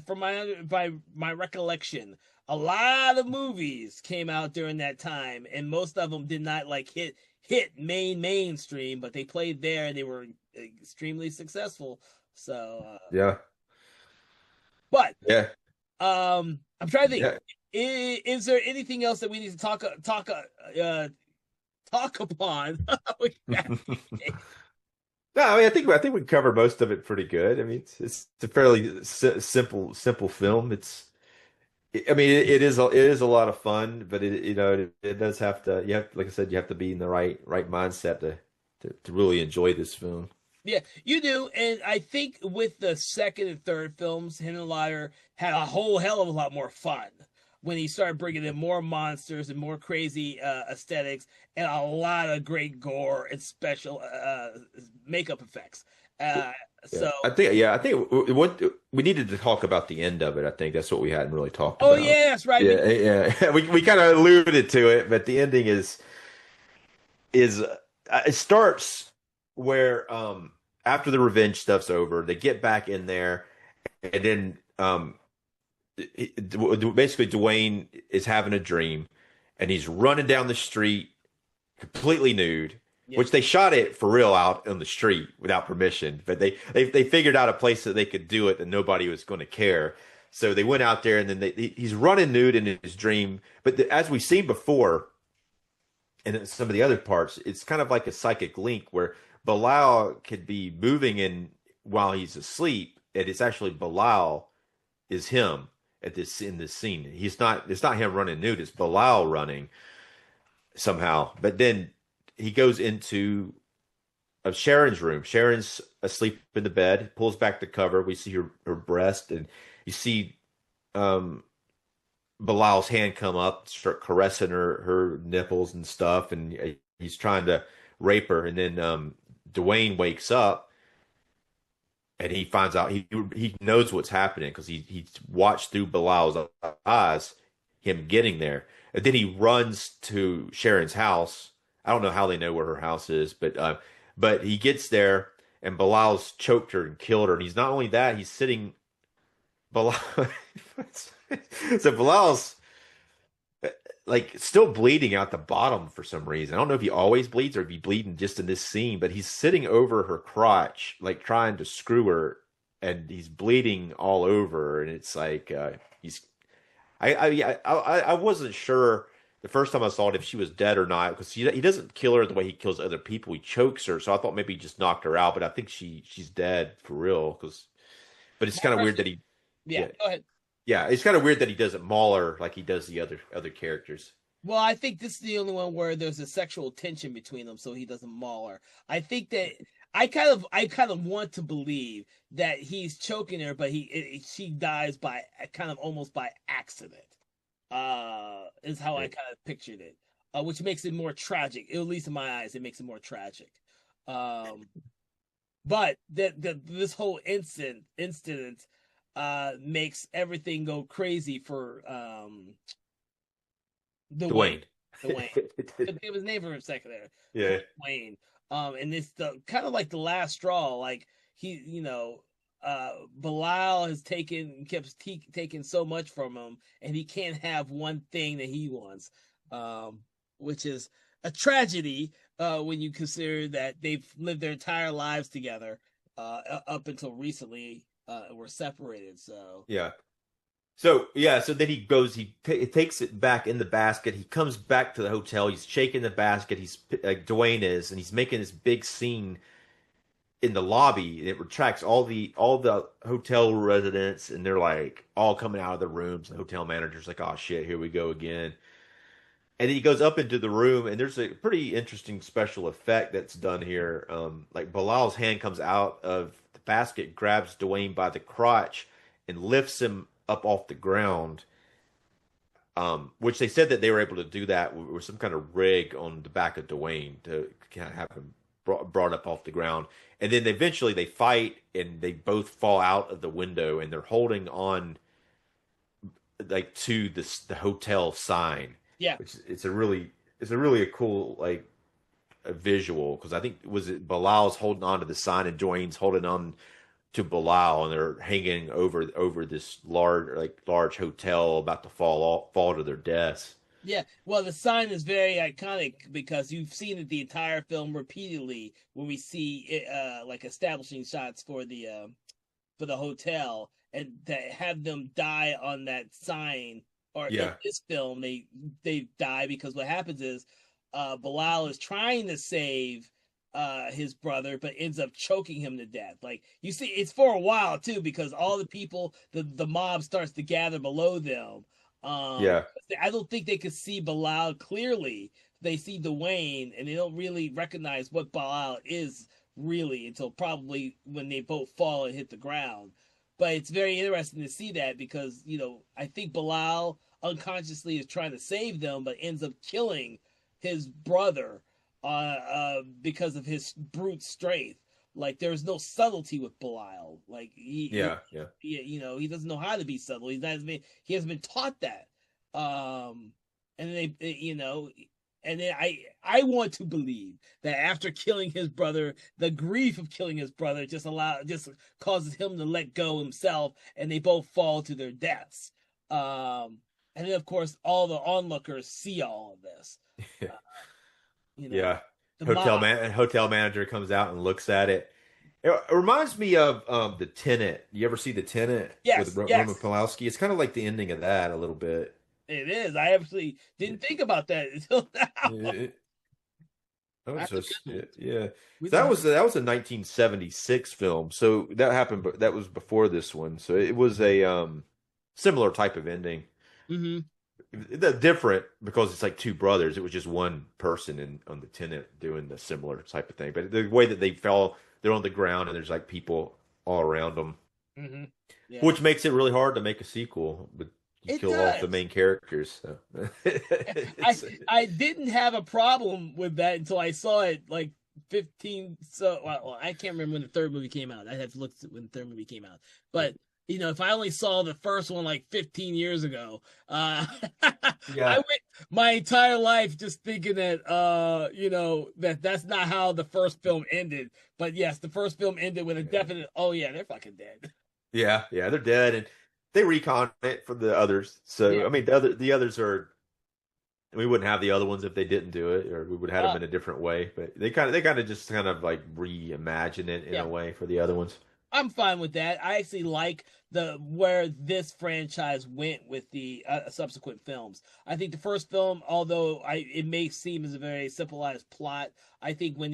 From my recollection, a lot of movies came out during that time, and most of them did not like hit mainstream, but they played there, and they were extremely successful. So, yeah. but Yeah. I'm trying to think. Yeah. Is there anything else that we need to talk upon? No, I mean I think we covered most of it pretty good. I mean it's a fairly simple film. I mean it is a lot of fun, but it does have to like I said you have to be in the right mindset to really enjoy this film. Yeah, you do, and I think with the second and third films, Henenlotter had a whole hell of a lot more fun when he started bringing in more monsters and more crazy aesthetics and a lot of great gore and special makeup effects. Uh, Yeah, so, I think what we needed to talk about the end of it. I think that's what we hadn't really talked oh about. yeah, that's right. Yeah, yeah. We kind of alluded to it, but the ending is it starts where after the revenge stuff's over, they get back in there, and then basically Dwayne is having a dream, and he's running down the street completely nude, Yeah, which they shot it for real out on the street without permission, but they figured out a place that they could do it and nobody was going to care. So they went out there, and then he's running nude in his dream. But as we've seen before, and in some of the other parts, it's kind of like a psychic link where Bilal could be moving in while he's asleep, and it's actually Bilal is him in this scene. It's not him running nude, it's Bilal running somehow. But then he goes into Sharon's room. Sharon's asleep in the bed, pulls back the cover. We see her breast, and you see um, Bilal's hand come up, start caressing her nipples and stuff, and he's trying to rape her. And then Dwayne wakes up and he finds out he knows what's happening because he watched through Bilal's eyes him getting there, and then he runs to Sharon's house. I don't know how they know where her house is, but he gets there and Bilal's choked her and killed her. And he's not only that, he's sitting Bilal. So Bilal's like still bleeding out the bottom for some reason. I don't know if he always bleeds or if he's bleeding just in this scene, but he's sitting over her crotch, like trying to screw her, and he's bleeding all over. And it's like he's I wasn't sure the first time I saw it if she was dead or not because he doesn't kill her the way he kills other people. He chokes her, so I thought maybe he just knocked her out, but I think she's dead for real. But it's kind of weird that he Yeah, go ahead. yeah, it's kind of weird that he doesn't maul her like he does the other characters. Well, I think this is the only one where there's a sexual tension between them, so he doesn't maul her. I think that I kind of want to believe that he's choking her, but she dies by kind of almost by accident. Is how I kind of pictured it, which makes it more tragic. At least in my eyes, it makes it more tragic. Um, but this whole incident makes everything go crazy for Dwayne. Dwayne. Couldn't think of his name for a second there. Yeah. Dwayne. And it's the kind of like the last straw. Like he, Bilal has kept taking so much from him, and he can't have one thing that he wants, which is a tragedy when you consider that they've lived their entire lives together up until recently. Were separated. So yeah. So then he goes. He takes it back in the basket. He comes back to the hotel. He's shaking the basket. He's like Dwayne is, and he's making this big scene in the lobby. And it attracts all the hotel residents, and they're like all coming out of the rooms. The hotel manager's like, "Oh shit, here we go again." And then he goes up into the room, and there's a pretty interesting special effect that's done here. Like Bilal's hand comes out of the basket, grabs Dwayne by the crotch, and lifts him up off the ground. Which they said that they were able to do that with some kind of rig on the back of Dwayne to kind of have him brought up off the ground. And then eventually they fight, and they both fall out of the window, and they're holding on like to the hotel sign. yeah, Which it's a really a cool like a visual because I think was it Bilal's holding on to the sign and Dwayne's holding on to Bilal and they're hanging over this large hotel about to fall to their deaths. yeah. Well, the sign is very iconic because you've seen it the entire film repeatedly when we see it, like establishing shots for the hotel and to have them die on that sign. Or in Yeah, this film, they die because what happens is Bilal is trying to save his brother, but ends up choking him to death. Like you see, it's for a while too because all the people, the mob starts to gather below them. yeah, I don't think they could see Bilal clearly. They see Dwayne, and they don't really recognize what Bilal is really until probably when they both fall and hit the ground. But it's very interesting to see that because, I think Bilal unconsciously is trying to save them, but ends up killing his brother because of his brute strength. Like there's no subtlety with Bilal. Like yeah, yeah. he doesn't know how to be subtle. He hasn't been taught that. And and then I want to believe that after killing his brother, the grief of killing his brother just causes him to let go himself, and they both fall to their deaths. And then of course all the onlookers see all of this. Uh, Yeah. the mob. Hotel manager comes out and looks at it. It reminds me of the Tenet. You ever see the Tenet with Yes, Roman yes, Polanski? It's kind of like the ending of that a little bit. it is. I actually didn't think about that until now. It, that was That's a just good one. yeah. Which That is was a 1976 film. So that happened, but that was before this one. So it was a similar type of ending. hmm Different because it's like two brothers. It was just one person on the tenant doing the similar type of thing. But the way that they fell, they're on the ground and there's like people all around them. hmm Yeah. which makes it really hard to make a sequel. But you It kill off the does. main characters. So. I It's, I didn't have a problem with that until I saw it like 15 I can't remember when the third movie came out. I have to look when the third movie came out. But if I only saw the first one like 15 years ago, I yeah, went my entire life just thinking that that's not how the first film ended. But yes, the first film ended with a definite, oh yeah, they're fucking dead. yeah, they're dead, and they recon it for the others. So Yeah. I mean, the others are. We wouldn't have the other ones if they didn't do it, or we would have Uh, them in a different way. But they kind of just kind of like reimagine it in yeah. a way for the other ones. I'm fine with that. I actually like the where this franchise went with the subsequent films. I think the first film, although it may seem as a very simplified plot, I think when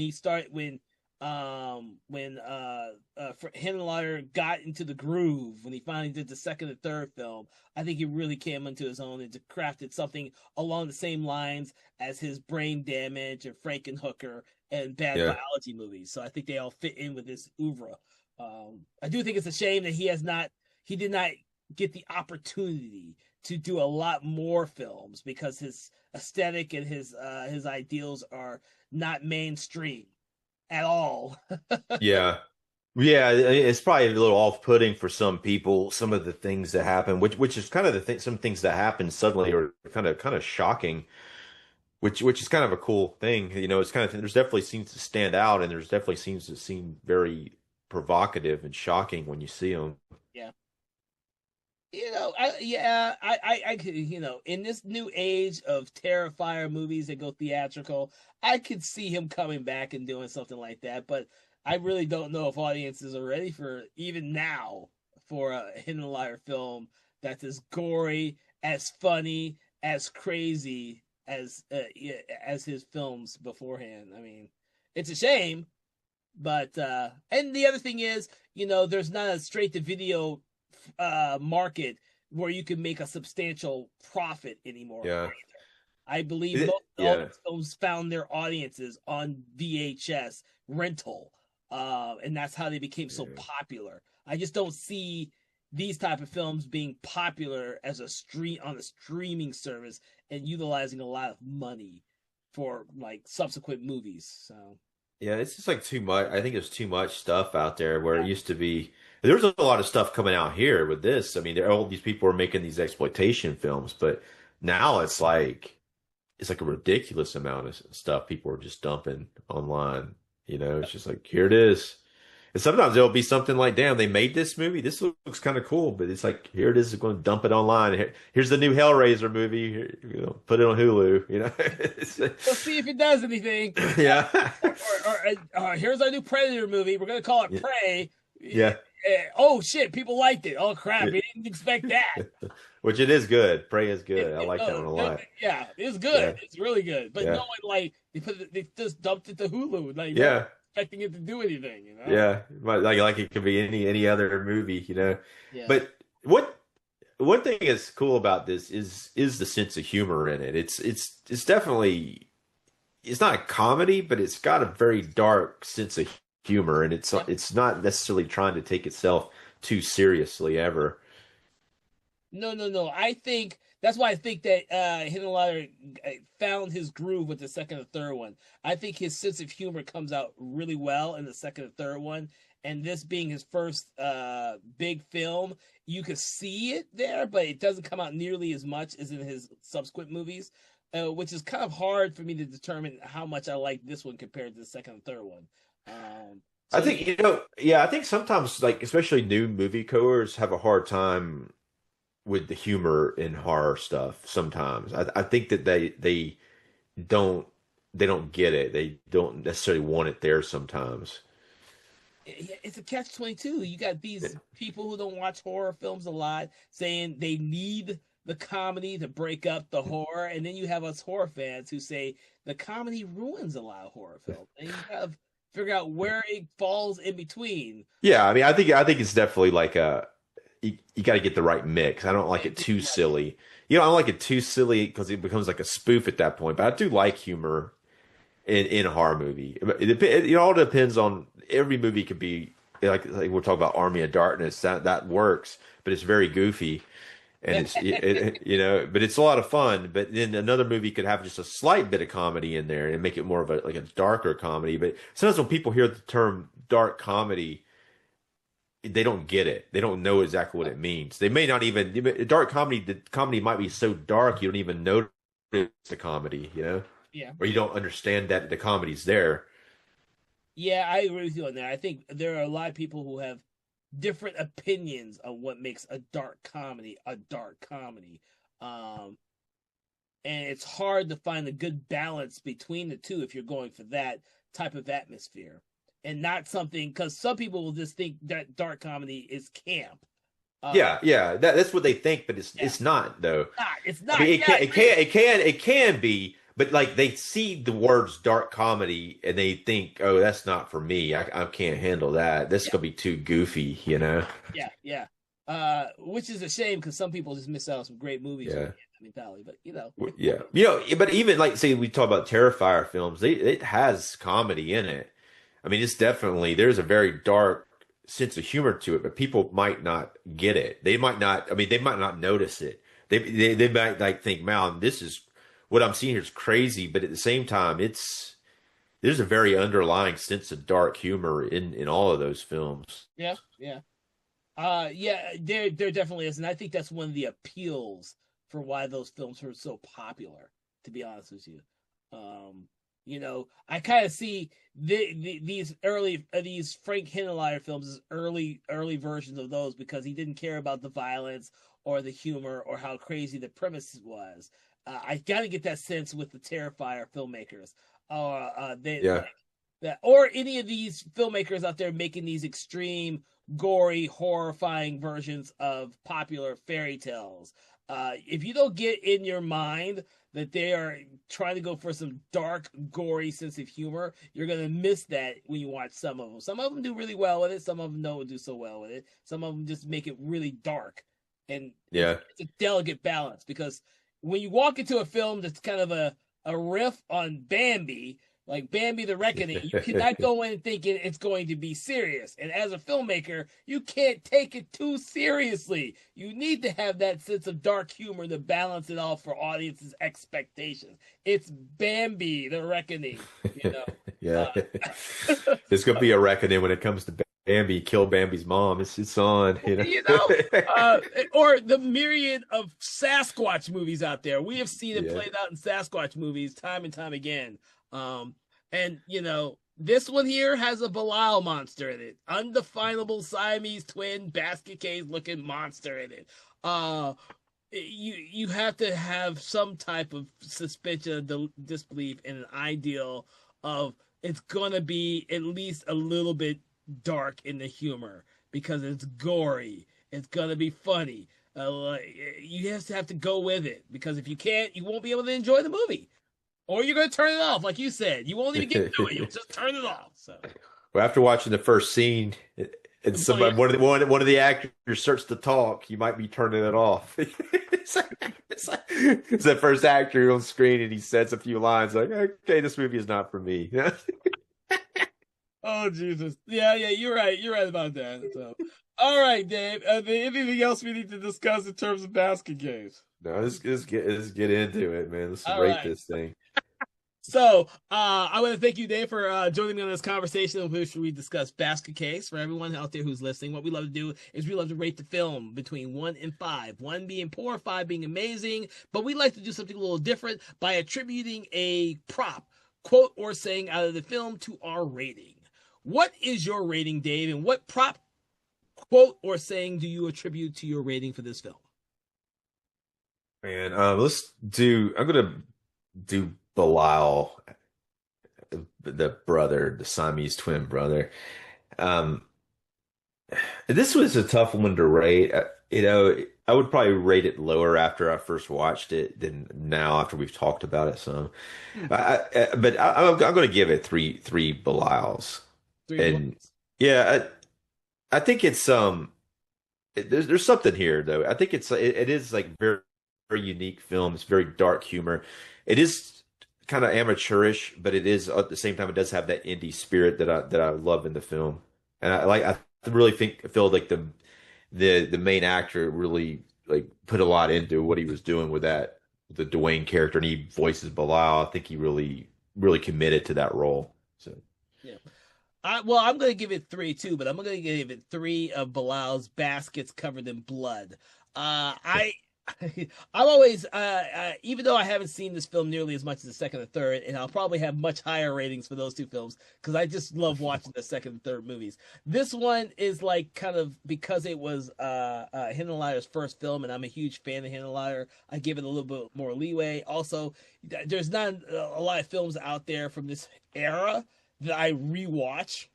Henenlotter got into the groove when he finally did the second and third film, I think he really came into his own and crafted something along the same lines as his Brain Damage and Frankenhooker and Bad Yeah, Biology movies. So I think they all fit in with this oeuvre. I do think it's a shame that he did not get the opportunity to do a lot more films because his aesthetic and his ideals are not mainstream at all. yeah, yeah. It's probably a little off-putting for some people. Some of the things that happen, which is kind of the thing. Some things that happen suddenly are kind of shocking. Which is kind of a cool thing. It's kind of there's definitely seems to stand out, and there's definitely seems to seem very provocative and shocking when you see them. Yeah. I could, in this new age of Terrifier movies that go theatrical, I could see him coming back and doing something like that. But I really don't know if audiences are ready for even now for a Hidden Liar film that's as gory, as funny, as crazy as his films beforehand. I mean, it's a shame, but and the other thing is, there's not a straight to video market where you can make a substantial profit anymore Yeah. either. I believe all Yeah. these films found their audiences on VHS rental, and that's how they became so Yeah. popular. I just don't see these type of films being popular as a stream on a streaming service and utilizing a lot of money for like subsequent movies. So Yeah, it's just like too much. I think there's too much stuff out there where yeah, it used to be. There's a lot of stuff coming out here with this. I mean, all these people are making these exploitation films, but now it's like a ridiculous amount of stuff people are just dumping online. It's just like here it is. And sometimes it'll be something like, damn, they made this movie. This looks kind of cool, but it's like here it is. They're going to dump it online. Here's the new Hellraiser movie. Here, put it on Hulu. let's see if it does anything. Yeah. Or here's our new Predator movie. We're gonna call it Yeah. Prey. Yeah. Oh shit, people liked it. Oh crap, we didn't expect that. Which it is good. Prey is good. I like that one a lot. Yeah, it's Yeah. good. It's really good. But Yeah. no one like they just dumped it to Hulu. Like we're Yeah. not expecting it to do anything. Yeah. Like it could be any other movie. Yeah. But one thing is cool about this is the sense of humor in it. It's definitely it's not a comedy, but it's got a very dark sense of humor, and it's not necessarily trying to take itself too seriously ever. No, no, no. I think that's why I think that Hidden Liar found his groove with the second and third one. I think his sense of humor comes out really well in the second and third one. And this being his first big film, you could see it there, but it doesn't come out nearly as much as in his subsequent movies, which is kind of hard for me to determine how much I like this one compared to the second and third one. I So think, yeah, I think sometimes, like, especially new moviegoers have a hard time with the humor in horror stuff sometimes. I think that don't they don't get it. They don't necessarily want it there sometimes. it's a catch-22. You got these people who don't watch horror films a lot saying they need the comedy to break up the horror, and then you have us horror fans who say the comedy ruins a lot of horror films, and you gotta figure out where it falls in between. Yeah, I mean, I think it's definitely like you got to get the right mix. I don't like it too Right. silly. I don't like it too silly because it becomes like a spoof at that point. But I do like humor in a horror movie. It all depends on every movie could be like we're talking about Army of Darkness, that works, but it's very goofy. And but it's a lot of fun. But then another movie could have just a slight bit of comedy in there and make it more of a like a darker comedy. But sometimes when people hear the term dark comedy, they don't get it. They don't know exactly what it means. They may not even dark comedy. The comedy might be so dark you don't even notice the comedy, Yeah. or you don't understand that the comedy's there. Yeah, I agree with you on that. I think there are a lot of people who have different opinions of what makes a dark comedy a dark comedy. Um, and it's hard to find a good balance between the two if you're going for that type of atmosphere and not something because some people will just think that dark comedy is camp. Yeah, yeah, that's what they think, but Yeah, it's not though. it's I not. mean, Yeah, I agree. it can be, but like they see the words dark comedy and they think, oh, that's not for me. I can't handle that. This is Yeah, gonna be too goofy, you know? yeah, yeah. Which is a shame because some people just miss out on some great movies with Yeah. that mentality. But Yeah. But even like say we talk about Terrifier films, it has comedy in it. I mean, it's definitely there's a very dark sense of humor to it, but people might not get it. They might not, I mean, they might not notice it. They might like think, man, this is what I'm seeing here is crazy, but at the same time, there's a very underlying sense of dark humor in all of those films. yeah, yeah. Yeah, there definitely is, and I think that's one of the appeals for why those films were so popular. To be honest with you, um, I kind of see these early these Frank Hinenlayer films as early versions of those because he didn't care about the violence or the humor or how crazy the premise was. I got to get that sense with the Terrifier filmmakers. They Yeah. that or any of these filmmakers out there making these extreme gory horrifying versions of popular fairy tales, if you don't get in your mind that they are trying to go for some dark gory sense of humor, you're going to miss that when you watch some of them do really well with it, some of them don't do so well with it, some of them just make it really dark, and Yeah. it's a delicate balance because when you walk into a film that's kind of a riff on Bambi, like Bambi the Reckoning, you cannot go in thinking it's going to be serious. And as a filmmaker, you can't take it too seriously. You need to have that sense of dark humor to balance it all for audiences' expectations. It's Bambi the Reckoning, you know. Yeah. Uh, There's gonna be a reckoning when it comes to Bambi, kill Bambi's mom. It's on, you you know. know, uh, or the myriad of Sasquatch movies out there. We have seen it Yeah. played out in Sasquatch movies time and time again. And this one here has a Belial monster in it, undefinable Siamese twin basket case looking monster in it. You have to have some type of suspension of disbelief in an ideal of it's gonna be at least a little bit dark in the humor because it's gory. It's gonna be funny. You have to go with it because if you can't, you won't be able to enjoy the movie, or you're gonna turn it off, like you said. You won't even get to it. You'll just turn it off. So, Well, after watching the first scene, and oh yeah, somebody one of the actors starts to talk, you might be turning it off. It's that first actor on screen, and he says a few lines like, "Okay, this movie is not for me." oh Jesus, yeah, you're right. You're right about that. So, all right, Dave. Anything else we need to discuss in terms of basket games? No, let's get into it, man. Let's All rate right. this thing. So, I want to thank you, Dave, for joining me on this conversation in which we discuss Basket Case. For everyone out there who's listening, what we love to do is we love to rate the film between 1 and 5. 1 being poor, 5 being amazing. But we like to do something a little different by attributing a prop, quote, or saying out of the film to our rating. What is your rating, Dave, and what prop, quote, or saying do you attribute to your rating for this film? Man, let's do. I'm gonna do Belial, the brother, the Siamese twin brother. Um, this was a tough one to rate. I would probably rate it lower after I first watched it than now after we've talked about it some. Hmm. I'm going to give it three Belials, 3 and blocks. yeah, I think it's there's something here though. I think it is like very unique film. It's very dark humor. It is kind of amateurish, but it is at the same time it does have that indie spirit that I love in the film. And I really feel like the main actor really like put a lot into what he was doing with the Dwayne character, and he voices Bilal. I think he really committed to that role. So Yeah. Well, I'm going to give it 3 too, but I'm going to give it 3 of Bilal's baskets covered in blood. I I'm always, even though I haven't seen this film nearly as much as the second and third, and I'll probably have much higher ratings for those 2 films because I just love watching the second and third movies. This one is like kind of because it was Hindenleyer's first film, and I'm a huge fan of Hindenleyer. I give it a little bit more leeway. Also, there's not a lot of films out there from this era that I rewatch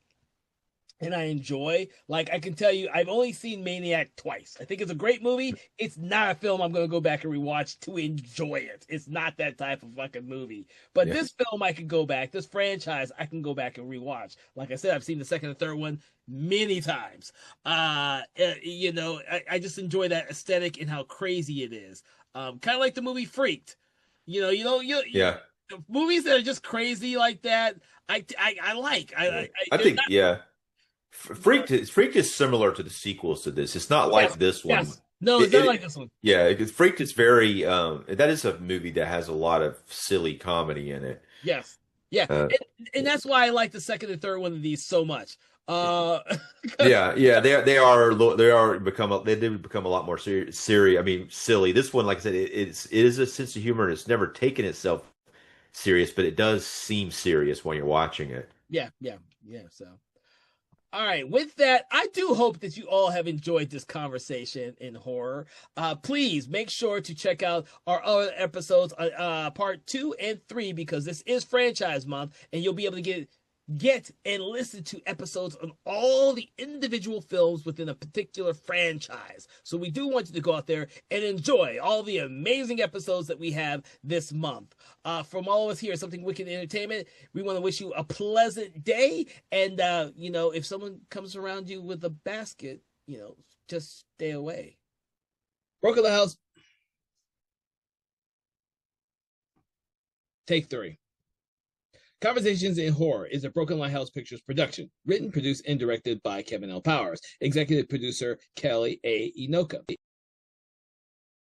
and I enjoy. Like, I can tell you, I've only seen Maniac twice. I think it's a great movie. It's not a film I'm going to go back and rewatch to enjoy it. It's not that type of fucking movie. But yeah. this film, I can go back. This franchise, I can go back and rewatch. Like I said, I've seen the second and third one many times. You know, I just enjoy that aesthetic and how crazy it is. Kind of like the movie Freaked. Yeah. Movies that are just crazy like that, I like. I think Freaked is similar to the sequels to this. It's not like this one. Yes. No, it's not like this one. Yeah, because Freaked is very that is a movie that has a lot of silly comedy in it. Yes. Yeah. And that's why I like the second and third one of these so much. Yeah, they did become a lot more serious. I mean, silly. This one, like I said, it is a sense of humor, and it's never taken itself serious, but it does seem serious when you're watching it. Yeah. So, all right. With that, I do hope that you all have enjoyed this conversation in horror. Please make sure to check out our other episodes, part 2 and 3, because this is franchise month, and you'll be able to get and listen to episodes on all the individual films within a particular franchise. So we do want you to go out there and enjoy all the amazing episodes that we have this month. From all of us here at Something Wicked Entertainment, we want to wish you a pleasant day. And, if someone comes around you with a basket, just stay away. Broken House. Take 3. Conversations in Horror is a Broken Lighthouse Pictures production. Written, produced, and directed by Kevin L. Powers. Executive producer Kelly A. Inoka.